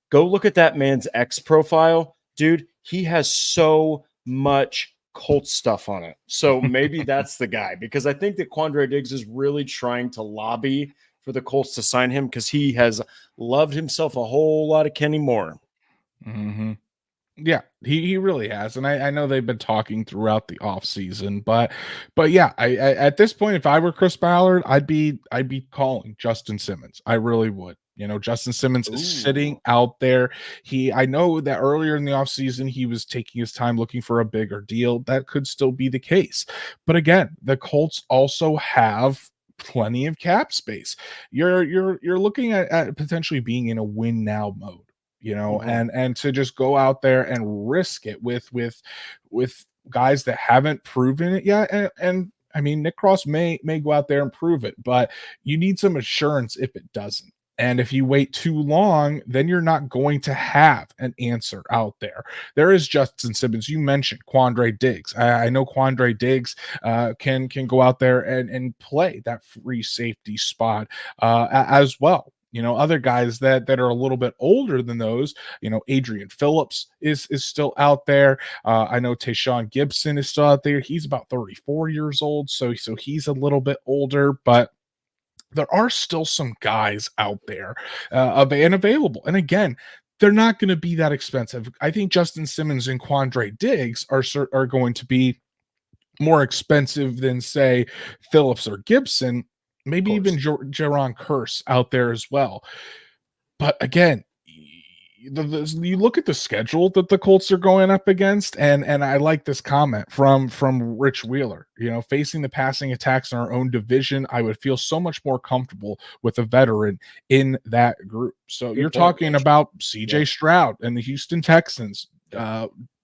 Speaker 2: go look at that man's X profile. Dude, he has so much Colts stuff on it. So maybe that's the guy, because I think that Quandre Diggs is really trying to lobby for the Colts to sign him, because he has loved himself a whole lot of Kenny Moore.
Speaker 1: Mm-hmm. Yeah, he really has. And I know they've been talking throughout the offseason, but yeah, I at this point, if I were Chris Ballard, I'd be calling Justin Simmons. I really would. You know, Justin Simmons is sitting out there. I know that earlier in the offseason, he was taking his time looking for a bigger deal. That could still be the case. But again, the Colts also have plenty of cap space. You're looking at potentially being in a win now mode. and to just go out there and risk it with guys that haven't proven it yet. And I mean, Nick Cross may go out there and prove it, but you need some assurance if it doesn't. And if you wait too long, then you're not going to have an answer out there. There is Justin Simmons. You mentioned Quandre Diggs. I know Quandre Diggs can go out there and play that free safety spot as well. Other guys that are a little bit older than those, Adrian Phillips is still out there. I know Tayshaun Gibson is still out there. He's about 34 years old, so he's a little bit older, but there are still some guys out there and available. And again, they're not going to be that expensive. I think Justin Simmons and Quandre Diggs are going to be more expensive than, say, Phillips or Gibson, maybe even Jaron Curse out there as well. But again, you look at the schedule that the Colts are going up against, and I like this comment from Rich Wheeler. Facing the passing attacks in our own division, I would feel so much more comfortable with a veteran in that group. So you're talking about C.J. Stroud and the Houston Texans,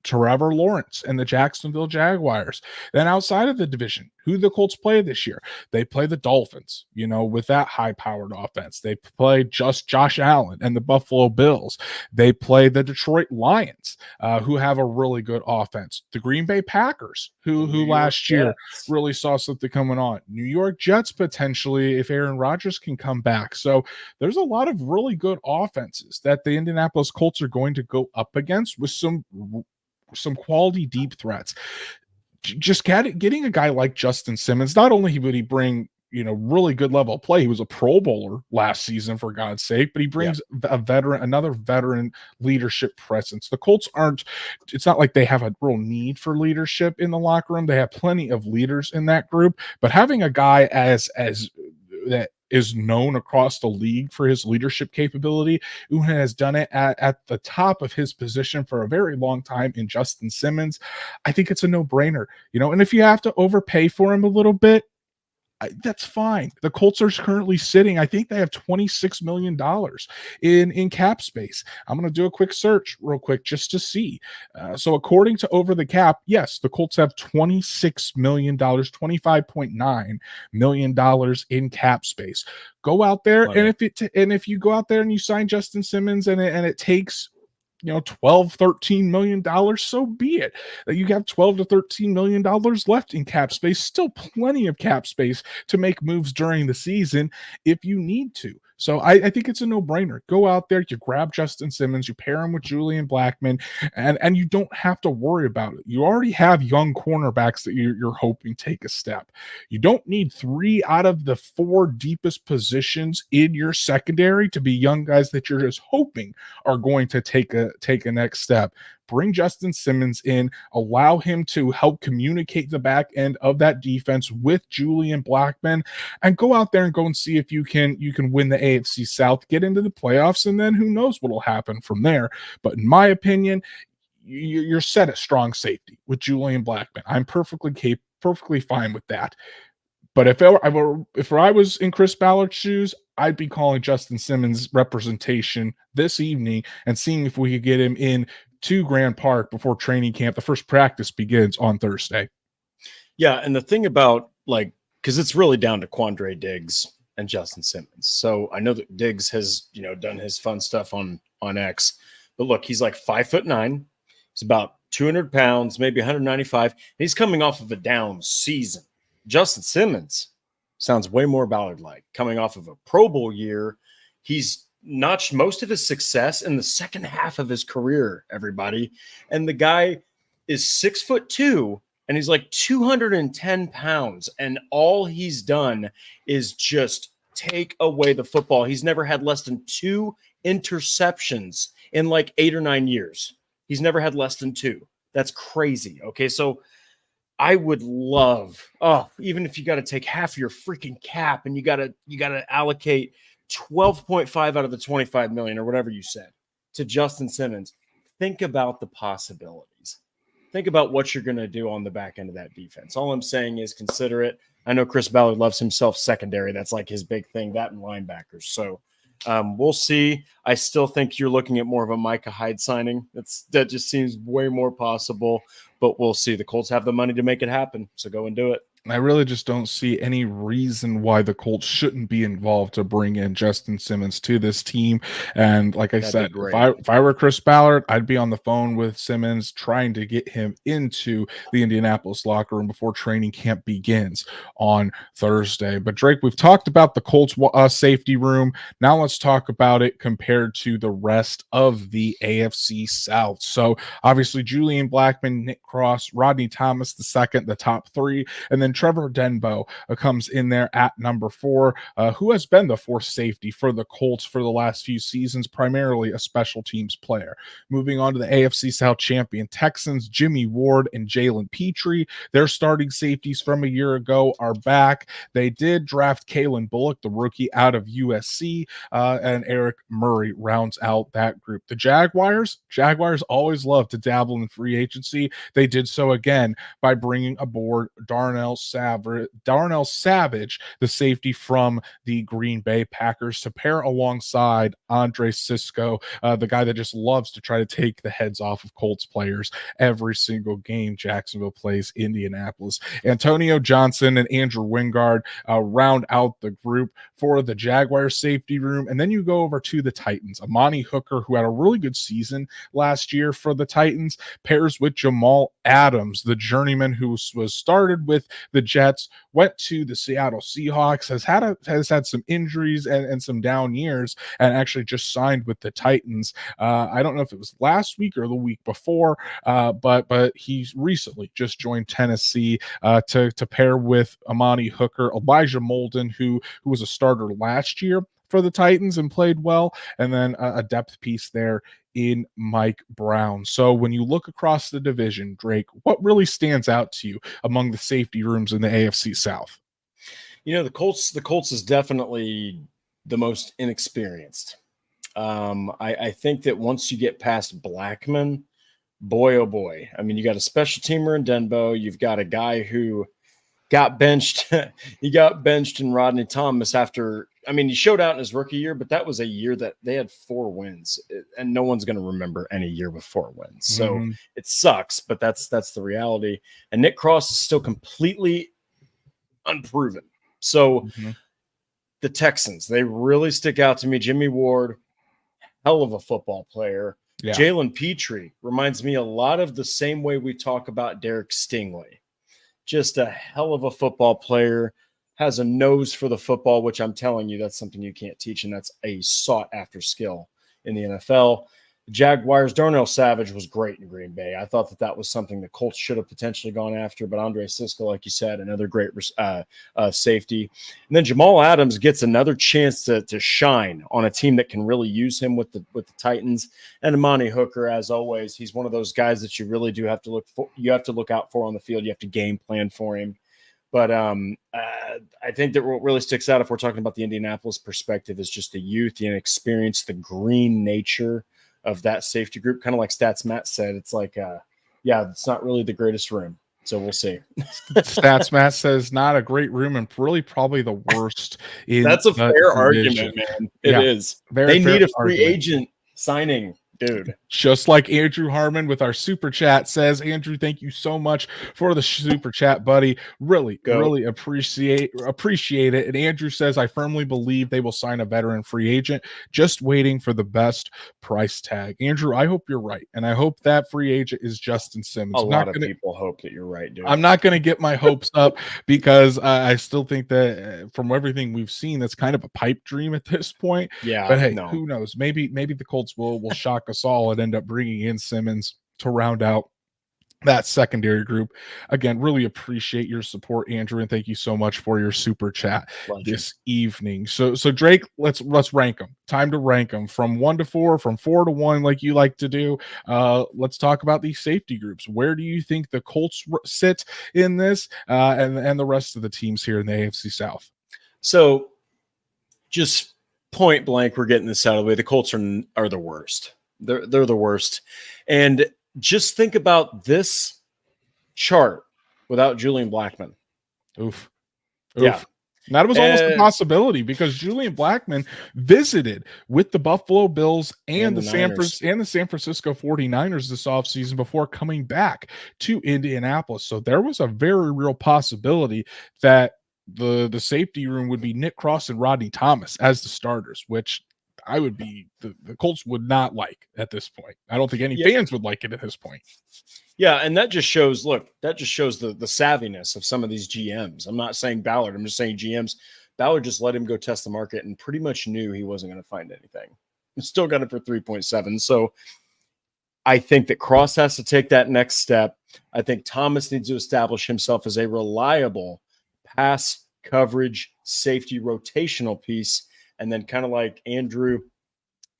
Speaker 1: Trevor Lawrence and the Jacksonville Jaguars. Then outside of the division, who the Colts play this year? They play the Dolphins, with that high-powered offense. They play just Josh Allen and the Buffalo Bills. They play the Detroit Lions, who have a really good offense. The Green Bay Packers, who last year really saw something coming on. New York Jets, potentially, if Aaron Rodgers can come back. So there's a lot of really good offenses that the Indianapolis Colts are going to go up against with some quality deep threats. Just getting a guy like Justin Simmons, not only would he bring really good level of play, he was a Pro Bowler last season, for God's sake, but he brings another veteran leadership presence. The Colts it's not like they have a real need for leadership in the locker room. They have plenty of leaders in that group, but having a guy as that is known across the league for his leadership capability, who has done it at the top of his position for a very long time in Justin Simmons, I think it's a no-brainer. And if you have to overpay for him a little bit, that's fine. The Colts are currently sitting, I think they have $26 million in cap space. I'm going to do a quick search real quick just to see. So according to Over the Cap, yes, the Colts have $26 million, $25.9 million in cap space. Go out there, and if you go out there and you sign Justin Simmons and it takes $12-13 million, so be it. You have $12 to $13 million left in cap space, still plenty of cap space to make moves during the season if you need to. So I think it's a no-brainer. Go out there, you grab Justin Simmons, you pair him with Julian Blackmon, and you don't have to worry about it. You already have young cornerbacks that you're hoping take a step. You don't need 3 out of the 4 deepest positions in your secondary to be young guys that you're just hoping are going to take a next step. Bring Justin Simmons in, allow him to help communicate the back end of that defense with Julian Blackmon, and go out there and go and see if you can win the AFC South, get into the playoffs, and then who knows what will happen from there. But in my opinion, you're set at strong safety with Julian Blackmon. I'm perfectly fine with that. But if I was in Chris Ballard's shoes, I'd be calling Justin Simmons representation this evening and seeing if we could get him in to Grand Park before training camp. The first practice begins on Thursday.
Speaker 2: Yeah, and the thing about, because it's really down to Quandre Diggs and Justin Simmons. So I know that Diggs has, done his fun stuff on X, but look, he's like 5'9". He's about 200 pounds, maybe 195. He's coming off of a down season. Justin Simmons sounds way more Ballard-like, coming off of a Pro Bowl year. He's notched most of his success in the second half of his career, everybody. And the guy is 6'2", and he's like 210 pounds. And all he's done is just take away the football. He's never had less than 2 interceptions in like 8 or 9 years. He's never had less than 2. That's crazy. Okay, so I would love, even if you got to take half your freaking cap and you got to allocate 12.5 out of the 25 million or whatever you said to Justin Simmons. Think about the possibilities. Think about what you're going to do on the back end of that defense. All I'm saying is consider it. I know Chris Ballard loves himself secondary. That's like his big thing, that and linebackers. So We'll see. I still think you're looking at more of a Micah Hyde signing. That just seems way more possible, but we'll see. The Colts have the money to make it happen, so go and do it.
Speaker 1: I really just don't see any reason why the Colts shouldn't be involved to bring in Justin Simmons to this team. And like I said, if I were Chris Ballard, I'd be on the phone with Simmons trying to get him into the Indianapolis locker room before training camp begins on Thursday. But Drake, we've talked about the Colts safety room. Now let's talk about it compared to the rest of the AFC South. So obviously Julian Blackmon, Nick Cross, Rodney Thomas II, the top three, and then Trevor Denbo comes in there at number 4, who has been the fourth safety for the Colts for the last few seasons, primarily a special teams player. Moving on to the AFC South champion Texans, Jimmy Ward and Jalen Petrie. Their starting safeties from a year ago are back. They did draft Kalen Bullock, the rookie out of USC, and Eric Murray rounds out that group. The Jaguars always love to dabble in free agency. They did so again by bringing aboard Darnell Savage, the safety from the Green Bay Packers, to pair alongside Andre Cisco, the guy that just loves to try to take the heads off of Colts players every single game Jacksonville plays Indianapolis. Antonio Johnson and Andrew Wingard round out the group for the Jaguars safety room. And then you go over to the Titans. Amani Hooker, who had a really good season last year for the Titans, pairs with Jamal Adams, the journeyman who was started with the Jets, went to the Seattle Seahawks, has had some injuries and some down years, and actually just signed with the Titans. I don't know if it was last week or the week before, but he's recently just joined Tennessee to pair with Amani Hooker, Elijah Molden, who was a starter last year for the Titans and played well, and then a depth piece there in Mike Brown. So when you look across the division, Drake, what really stands out to you among the safety rooms in the AFC South?
Speaker 2: The Colts is definitely the most inexperienced. I think that once you get past Blackmon, boy, oh boy. I mean, you got a special teamer in Denbo. You've got a guy who got benched. He got benched in Rodney Thomas after, he showed out in his rookie year, but that was a year that they had 4 wins, and no one's going to remember any year with 4 wins. So it sucks, but that's the reality. And Nick Cross is still completely unproven. So the Texans, they really stick out to me. Jimmy Ward, hell of a football player. Yeah. Jalen Petrie reminds me a lot of the same way we talk about Derek Stingley. Just a hell of a football player, has a nose for the football, which I'm telling you, that's something you can't teach, and that's a sought-after skill in the NFL. The Jaguars, Darnell Savage was great in Green Bay. I thought that was something the Colts should have potentially gone after, but Andre Cisco, like you said, another great safety. And then Jamal Adams gets another chance to shine on a team that can really use him with the Titans. And Amani Hooker, as always, he's one of those guys that you really do have to look out for on the field. You have to game plan for him. But I think that what really sticks out, if we're talking about the Indianapolis perspective, is just the youth, the inexperience, the green nature of that safety group. Kind of like Stats Matt said, it's like, it's not really the greatest room. So we'll see.
Speaker 1: Stats Matt says not a great room and really probably the worst.
Speaker 2: That's a fair argument, man. It is. They need a free agent signing. Dude,
Speaker 1: just like Andrew Harmon with our super chat says, Andrew, thank you so much for the super chat, buddy. Really appreciate it. And Andrew says, I firmly believe they will sign a veteran free agent, just waiting for the best price tag. Andrew, I hope you're right, and I hope that free agent is Justin Simmons.
Speaker 2: A lot of people hope that you're right, dude.
Speaker 1: I'm not going to get my hopes up because I still think that from everything we've seen, that's kind of a pipe dream at this point.
Speaker 2: Yeah,
Speaker 1: but hey, who knows? Maybe the Colts will shock us all and end up bringing in Simmons to round out that secondary group. Again, really appreciate your support, Andrew, and thank you so much for your super chat this evening. So Drake, let's rank them. Time to rank them from 1 to 4, from 4 to 1, like you like to do. Let's talk about these safety groups. Where do you think the Colts sit in this, and the rest of the teams here in the AFC South?
Speaker 2: So, just point blank, we're getting this out of the way. The Colts are the worst. They're the worst. And just think about this chart without Julian Blackmon.
Speaker 1: Oof.
Speaker 2: Yeah.
Speaker 1: That was almost a possibility because Julian Blackmon visited with the Buffalo Bills and the San Francisco 49ers this offseason before coming back to Indianapolis. So there was a very real possibility that the safety room would be Nick Cross and Rodney Thomas as the starters, which I would be the Colts would not like at this point. I don't think any fans would like it at this point.
Speaker 2: Yeah, and that just shows the savviness of some of these GMs. I'm not saying Ballard, I'm just saying GMs. Ballard just let him go test the market and pretty much knew he wasn't going to find anything. He still got it for 3.7. So I think that Cross has to take that next step. I think Thomas needs to establish himself as a reliable pass coverage safety rotational piece. And then kind of like Andrew,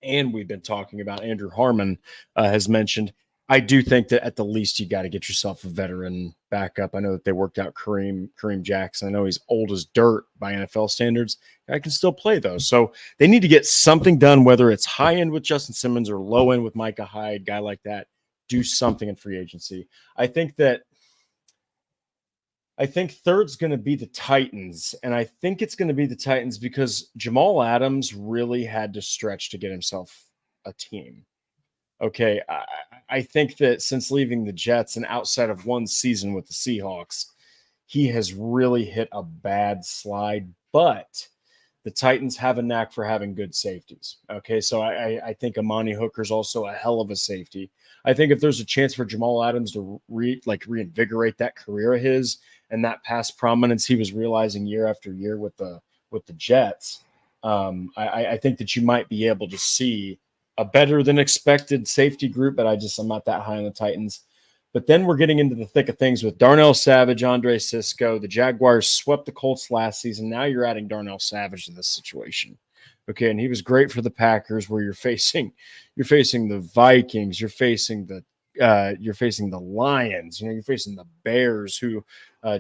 Speaker 2: and we've been talking about, Andrew Harmon has mentioned, I do think that at the least you got to get yourself a veteran backup. I know that they worked out Kareem Jackson. I know he's old as dirt by NFL standards. I can still play those. So they need to get something done, whether it's high end with Justin Simmons or low end with Micah Hyde, guy like that. Do something in free agency. I think third's going to be the Titans, and I think it's going to be the Titans because Jamal Adams really had to stretch to get himself a team. Okay, I think that since leaving the Jets and outside of one season with the Seahawks, he has really hit a bad slide, but the Titans have a knack for having good safeties. Okay, so I think Amani Hooker's also a hell of a safety. I think if there's a chance for Jamal Adams to reinvigorate that career of his and that past prominence he was realizing year after year with the Jets, I think that you might be able to see a better than expected safety group, but I'm not that high on the Titans. But then we're getting into the thick of things with Darnell Savage, Andre Cisco. The Jaguars swept the Colts last season. Now you're adding Darnell Savage to this situation. Okay, and he was great for the Packers, where you're facing the Vikings, you're facing the Lions, you're facing the Bears, who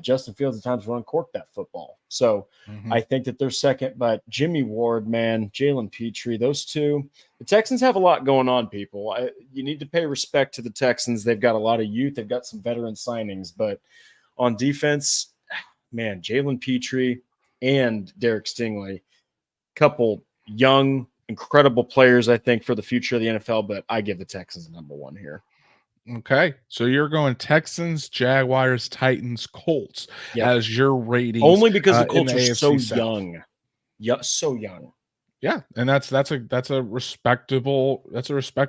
Speaker 2: Justin Fields at times will uncork that football. So I think that they're second, but Jimmy Ward, man, Jalen Petrie, those two, the Texans have a lot going on, people. You need to pay respect to the Texans. They've got a lot of youth. They've got some veteran signings, but on defense, man, Jalen Petrie and Derek Stingley, couple young, incredible players, I think, for the future of the NFL, but I give the Texans number one here.
Speaker 1: Okay, so you're going Texans, Jaguars, Titans, Colts as your ratings.
Speaker 2: Only because the Colts are so young. Yeah, so young.
Speaker 1: Yeah, and that's a respectable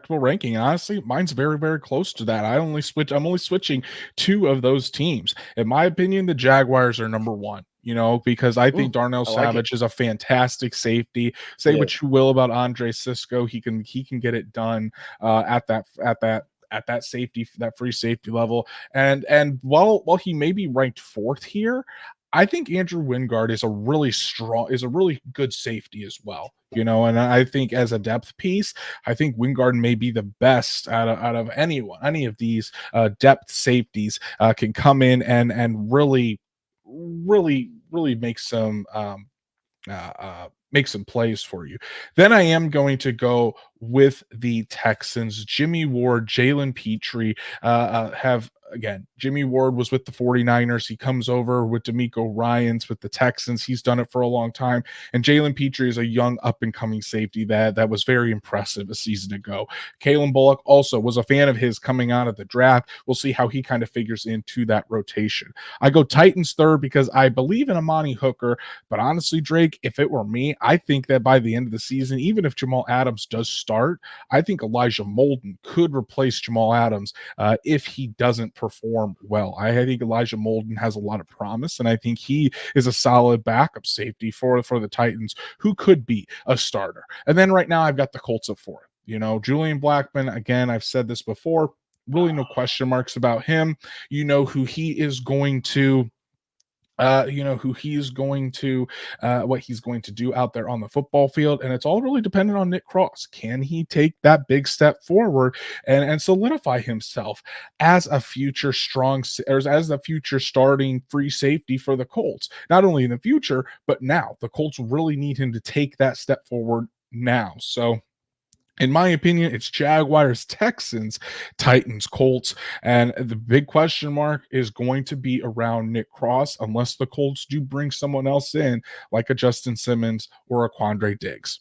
Speaker 1: ranking. Honestly, mine's very, very close to that. I'm only switching two of those teams. In my opinion, the Jaguars are number one. Because I think Darnell Savage is a fantastic safety. Say what you will about Andre Cisco, he can get it done at that safety, that free safety level. And while he may be ranked fourth here, I think Andrew Wingard is a really good safety as well. And I think as a depth piece, I think Wingard may be the best out of any of these depth safeties can come in and really make some plays for you. Then I am going to go with the Texans. Jimmy Ward, Jalen Petrie Jimmy Ward was with the 49ers. He comes over with DeMeco Ryans with the Texans. He's done it for a long time. And Jalen Petrie is a young up-and-coming safety that was very impressive a season ago. Kalen Bullock also was a fan of his coming out of the draft. We'll see how he kind of figures into that rotation. I go Titans third because I believe in Amani Hooker, but honestly, Drake, if it were me, I think that by the end of the season, even if Jamal Adams does start, I think Elijah Molden could replace Jamal Adams if he doesn't perform well. I think Elijah Molden has a lot of promise, and I think he is a solid backup safety for the Titans who could be a starter. And then right now I've got the Colts at fourth. Julian Blackmon, again, I've said this before, really no question marks about him. Who he is going to what he's going to do out there on the football field. And it's all really dependent on Nick Cross. Can he take that big step forward and solidify himself as a future as the future starting free safety for the Colts? Not only in the future, but now. The Colts really need him to take that step forward now. So In my opinion, it's Jaguars, Texans, Titans, Colts. And the big question mark is going to be around Nick Cross, unless the Colts do bring someone else in, like a Justin Simmons or a Quandre Diggs.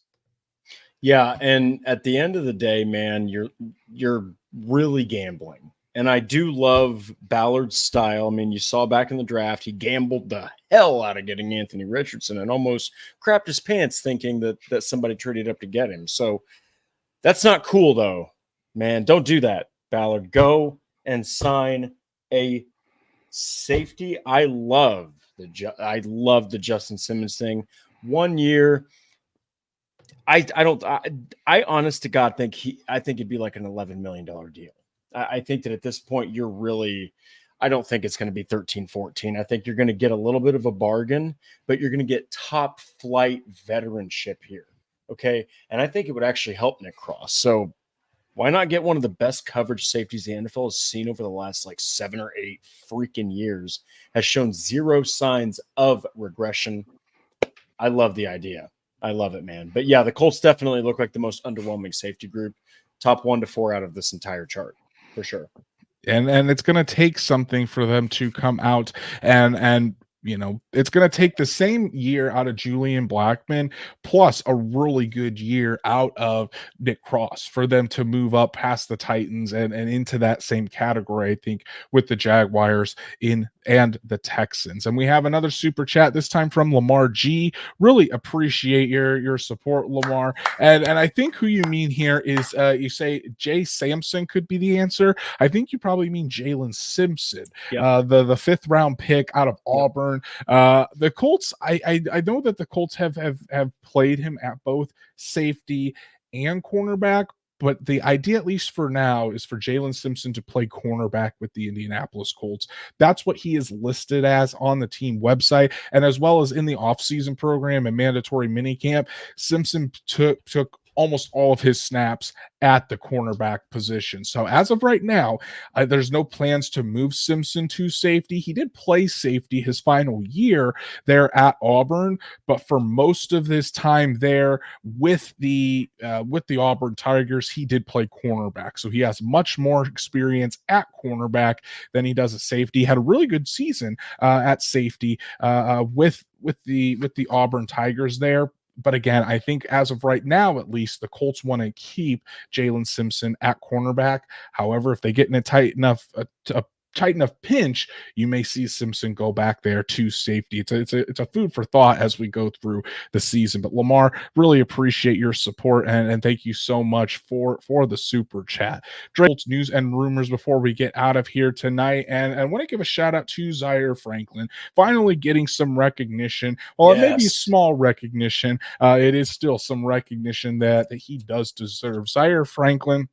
Speaker 2: Yeah, and at the end of the day, man, you're really gambling. And I do love Ballard's style. I mean, you saw back in the draft, he gambled the hell out of getting Anthony Richardson and almost crapped his pants thinking that somebody traded up to get him. So that's not cool, though, man. Don't do that, Ballard. Go and sign a safety. I love the Justin Simmons thing. 1 year. I honest to God think I think it'd be like an $11 million deal. I think that at this point I don't think it's going to be 13, 14. I think you're going to get a little bit of a bargain, but you're going to get top flight veteranship here. Okay. And I think it would actually help Nick Cross. So why not get one of the best coverage safeties the NFL has seen over the last like 7 or 8 freaking years, has shown zero signs of regression. I love the idea. I love it, man. But yeah, the Colts definitely look like the most underwhelming safety group. Top 1 to 4 out of this entire chart, for sure.
Speaker 1: And it's going to take something for them to come out and it's going to take the same year out of Julian Blackmon plus a really good year out of Nick Cross for them to move up past the Titans and into that same category, I think, with the Jaguars and the Texans. And we have another super chat, this time from Lamar G. Really appreciate your support, Lamar. And I think who you mean here is you say Jay Sampson could be the answer. I think you probably mean Jalen Simpson,
Speaker 2: Yep.
Speaker 1: the 5th round pick out of Auburn. The Colts, I know that the Colts have played him at both safety and cornerback, but the idea, at least for now, is for Jalen Simpson to play cornerback with the Indianapolis Colts. That's what he is listed as on the team website, and as well as in the offseason program and mandatory minicamp. Simpson took almost all of his snaps at the cornerback position. So as of right now, there's no plans to move Simpson to safety. He did play safety his final year there at Auburn, but for most of this time there with the Auburn Tigers, he did play cornerback. So he has much more experience at cornerback than he does at safety. He had a really good season at safety with the Auburn Tigers there. But again, I think as of right now, at least, the Colts want to keep Jalen Simpson at cornerback. However, if they get in a tight enough pinch, you may see Simpson go back there to safety. It's a food for thought as we go through the season. But Lamar, really appreciate your support and thank you so much for the super chat. Colts news and rumors before we get out of here tonight, and I want to give a shout out to Zaire Franklin finally getting some recognition. Well, it may be small recognition. It is still some recognition that he does deserve. Zaire Franklin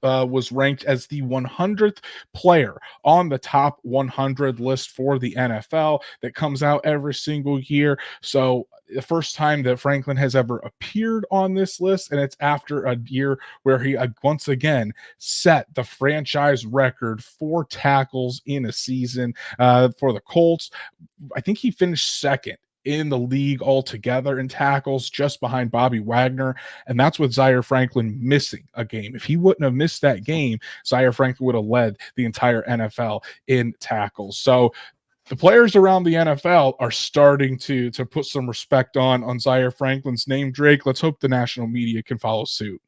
Speaker 1: was ranked as the 100th player on the top 100 list for the NFL that comes out every single year. So the first time that Franklin has ever appeared on this list, and it's after a year where he once again set the franchise record for tackles in a season for the Colts. I think he finished second in the league altogether in tackles, just behind Bobby Wagner. And that's with Zaire Franklin missing a game. If he wouldn't have missed that game, Zaire Franklin would have led the entire NFL in tackles. So the players around the NFL are starting to put some respect on Zaire Franklin's name, Drake. Let's hope the national media can follow suit.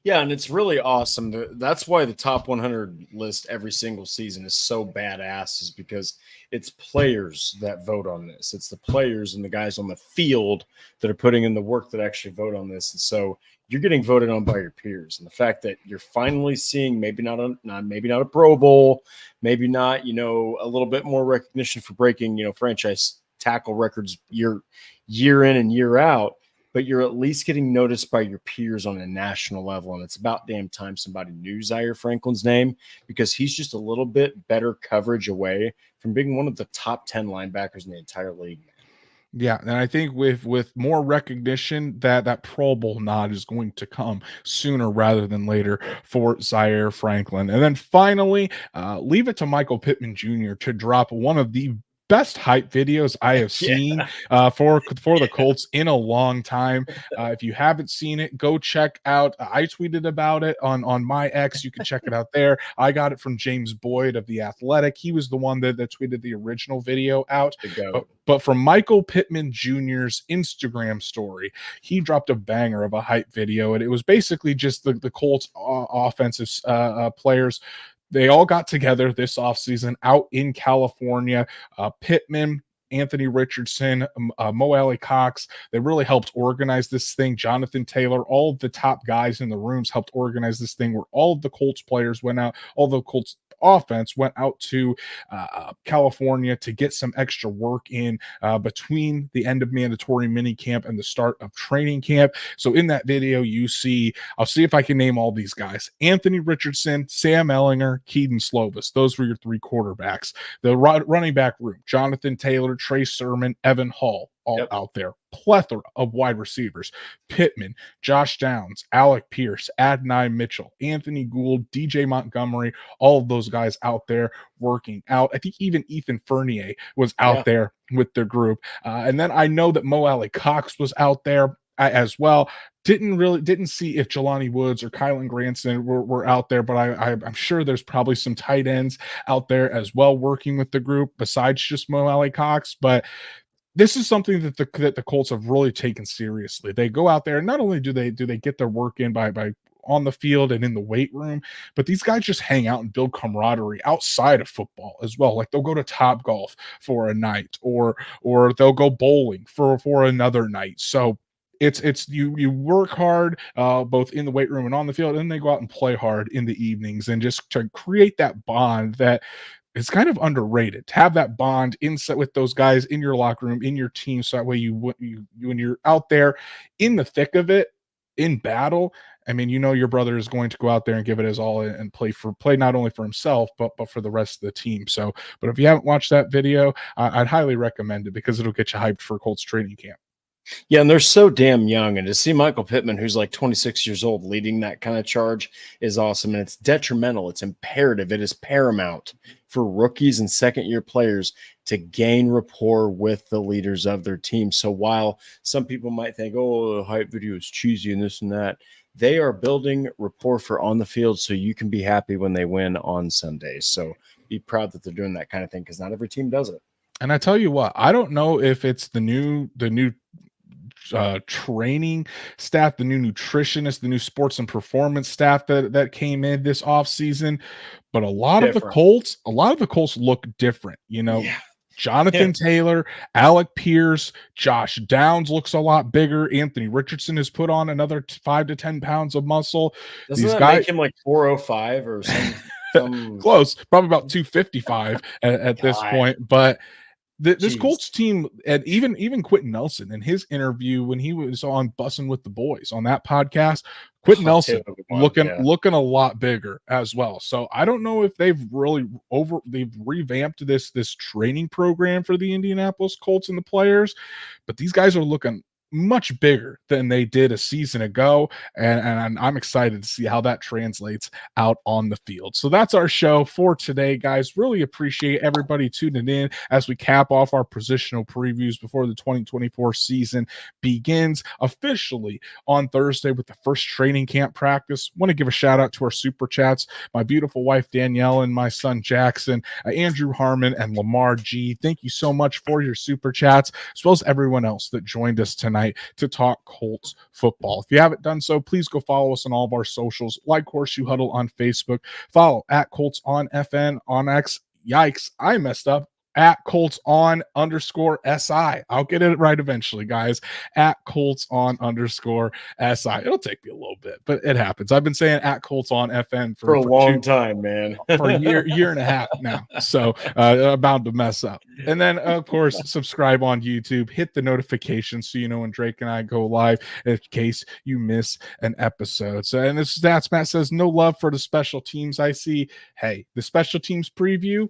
Speaker 2: Yeah, and it's really awesome. That's why the top 100 list every single season is so badass, is because it's players that vote on this. It's the players and the guys on the field that are putting in the work that actually vote on this. And so you're getting voted on by your peers. And the fact that you're finally seeing maybe not a Pro Bowl, maybe not, a little bit more recognition for breaking, franchise tackle records year in and year out, but you're at least getting noticed by your peers on a national level. And it's about damn time somebody knew Zaire Franklin's name, because he's just a little bit better coverage away from being one of the top 10 linebackers in the entire league.
Speaker 1: Yeah, and I think with more recognition, that Pro Bowl nod is going to come sooner rather than later for Zaire Franklin. And then finally, leave it to Michael Pittman Jr. to drop one of the best hype videos I have seen for the Colts in a long time. If you haven't seen it, go check out. I tweeted about it on my X. You can check it out there. I got it from James Boyd of The Athletic. He was the one that tweeted the original video out. But from Michael Pittman Jr.'s Instagram story, he dropped a banger of a hype video, and it was basically just the Colts offensive players. They all got together this offseason out in California. Pittman, Anthony Richardson, Mo Alley-Cox, they really helped organize this thing. Jonathan Taylor, all of the top guys in the rooms helped organize this thing, where all of the Colts players went out, all the Colts offense went out to California to get some extra work in between the end of mandatory mini camp and the start of training camp. So in that video, you see, I'll see if I can name all these guys: Anthony Richardson, Sam Ellinger, Keaton Slovis. Those were your three quarterbacks. The running back room: Jonathan Taylor, Trey Sermon, Evan Hall, all out there. Plethora of wide receivers: Pittman, Josh Downs, Alec Pierce, Adonai Mitchell, Anthony Gould, DJ Montgomery, all of those guys out there working out. I think even Ethan Fournier was out there with their group. And then I know that Mo Alley-Cox was out there as well. Didn't see if Jelani Woods or Kylan Granson were out there, but I'm sure there's probably some tight ends out there as well working with the group besides just Mo Alley-Cox. But this is something that the Colts have really taken seriously. They go out there, and not only do they get their work in by on the field and in the weight room, but these guys just hang out and build camaraderie outside of football as well. Like, they'll go to Top Golf for a night, or they'll go bowling for another night. So it's you work hard both in the weight room and on the field, and then they go out and play hard in the evenings, and just to create that bond that it's kind of underrated, to have that bond inside with those guys in your locker room, in your team. So that way you when you're out there in the thick of it, in battle, I mean, your brother is going to go out there and give it his all and play not only for himself, but for the rest of the team. So, but if you haven't watched that video, I'd highly recommend it, because it'll get you hyped for Colts training camp.
Speaker 2: Yeah, and they're so damn young. And to see Michael Pittman, who's like 26 years old, leading that kind of charge is awesome. And it's detrimental. It's imperative. It is paramount for rookies and second-year players to gain rapport with the leaders of their team. So while some people might think, oh, the hype video is cheesy and this and that, they are building rapport for on the field, so you can be happy when they win on Sundays. So be proud that they're doing that kind of thing, because not every team does it.
Speaker 1: And I tell you what, I don't know if it's the new training staff, the new nutritionist, the new sports and performance staff that came in this offseason, but a lot of the Colts look different. Jonathan Taylor, Alec Pierce, Josh Downs looks a lot bigger. Anthony Richardson has put on another 5 to 10 pounds of muscle.
Speaker 2: Doesn't that make him like 405 or some
Speaker 1: close, probably about 255 at this point. But this Colts team, and even Quentin Nelson in his interview when he was on Bussin' with the Boys on that podcast, Quentin Nelson looking a lot bigger as well. So I don't know if they've revamped this training program for the Indianapolis Colts and the players, but these guys are looking much bigger than they did a season ago, and I'm excited to see how that translates out on the field. So that's our show for today, guys. Really appreciate everybody tuning in as we cap off our positional previews before the 2024 season begins officially on Thursday with the first training camp practice. Want to give a shout out to our super chats, my beautiful wife Danielle and my son Jackson, Andrew Harmon, and Lamar G. Thank you so much for your super chats, as well as everyone else that joined us tonight to talk Colts football. If you haven't done so, please go follow us on all of our socials, like Horseshoe Huddle on Facebook, follow at Colts on FN on X. Yikes, I messed up. At Colts on _SI. I'll get it right eventually, guys. At Colts on _SI. It'll take me a little bit, but it happens. I've been saying at Colts on FN for
Speaker 2: a long time, man.
Speaker 1: For a year and a half now. So about to mess up. And then, of course, subscribe on YouTube. Hit the notifications so you know when Drake and I go live in case you miss an episode. So, and this Stats Matt says, no love for the special teams I see. Hey, the special teams preview,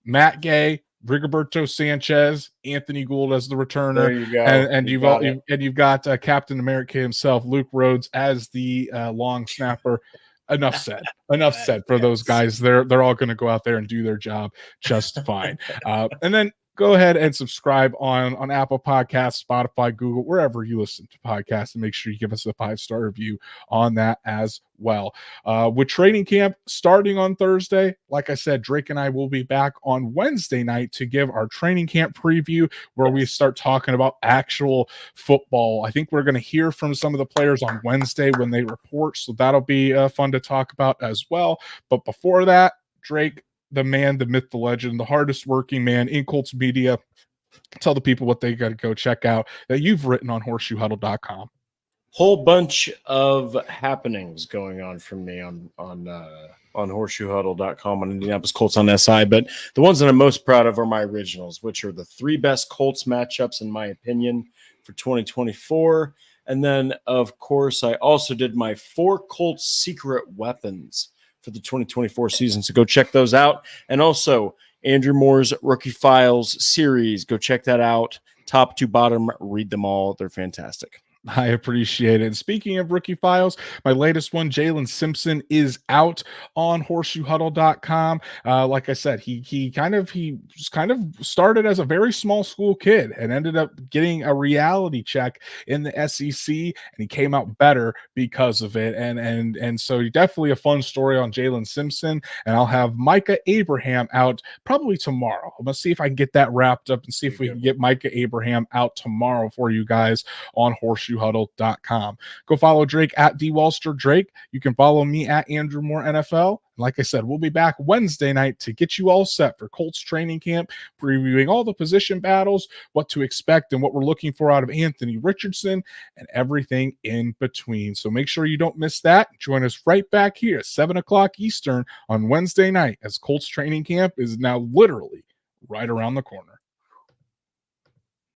Speaker 1: Matt Gay, Rigoberto Sanchez, Anthony Gould as the returner.
Speaker 2: There you go.
Speaker 1: And you've got Captain America himself, Luke Rhodes, as the long snapper. Enough said. Enough said for those guys. They're all going to go out there and do their job just fine. And then go ahead and subscribe on Apple Podcasts, Spotify, Google, wherever you listen to podcasts, and make sure you give us a 5-star review on that as well. With training camp starting on Thursday, like I said, Drake and I will be back on Wednesday night to give our training camp preview, where we start talking about actual football. I think we're going to hear from some of the players on Wednesday when they report, so that'll be fun to talk about as well. But before that, Drake, the man, the myth, the legend, the hardest working man in Colts media, tell the people what they got to go check out that you've written on horseshoehuddle.com.
Speaker 2: Whole bunch of happenings going on for me on horseshoehuddle.com, on Indianapolis Colts on SI, but the ones that I'm most proud of are my originals, which are the 3 best Colts matchups in my opinion for 2024. And then of course I also did my 4 Colts secret weapons for the 2024 season, so go check those out. And also Andrew Moore's Rookie Files series, go check that out, top to bottom, read them all, they're fantastic.
Speaker 1: I appreciate it. Speaking of Rookie Files, my latest one, Jalen Simpson, is out on horseshoehuddle.com. Like I said, he kind of started as a very small school kid and ended up getting a reality check in the SEC, and he came out better because of it. And so definitely a fun story on Jalen Simpson. And I'll have Micah Abraham out probably tomorrow. I'm gonna see if I can get that wrapped up and see if we can get Micah Abraham out tomorrow for you guys on horseshoehuddle.com. Go follow Drake at DWallsterDrake. You can follow me at Andrew Moore NFL. Like I said, we'll be back Wednesday night to get you all set for Colts training camp, previewing all the position battles, what to expect, and what we're looking for out of Anthony Richardson, and everything in between. So make sure you don't miss that. Join us right back here at 7 o'clock Eastern on Wednesday night, as Colts training camp is now literally right around the corner.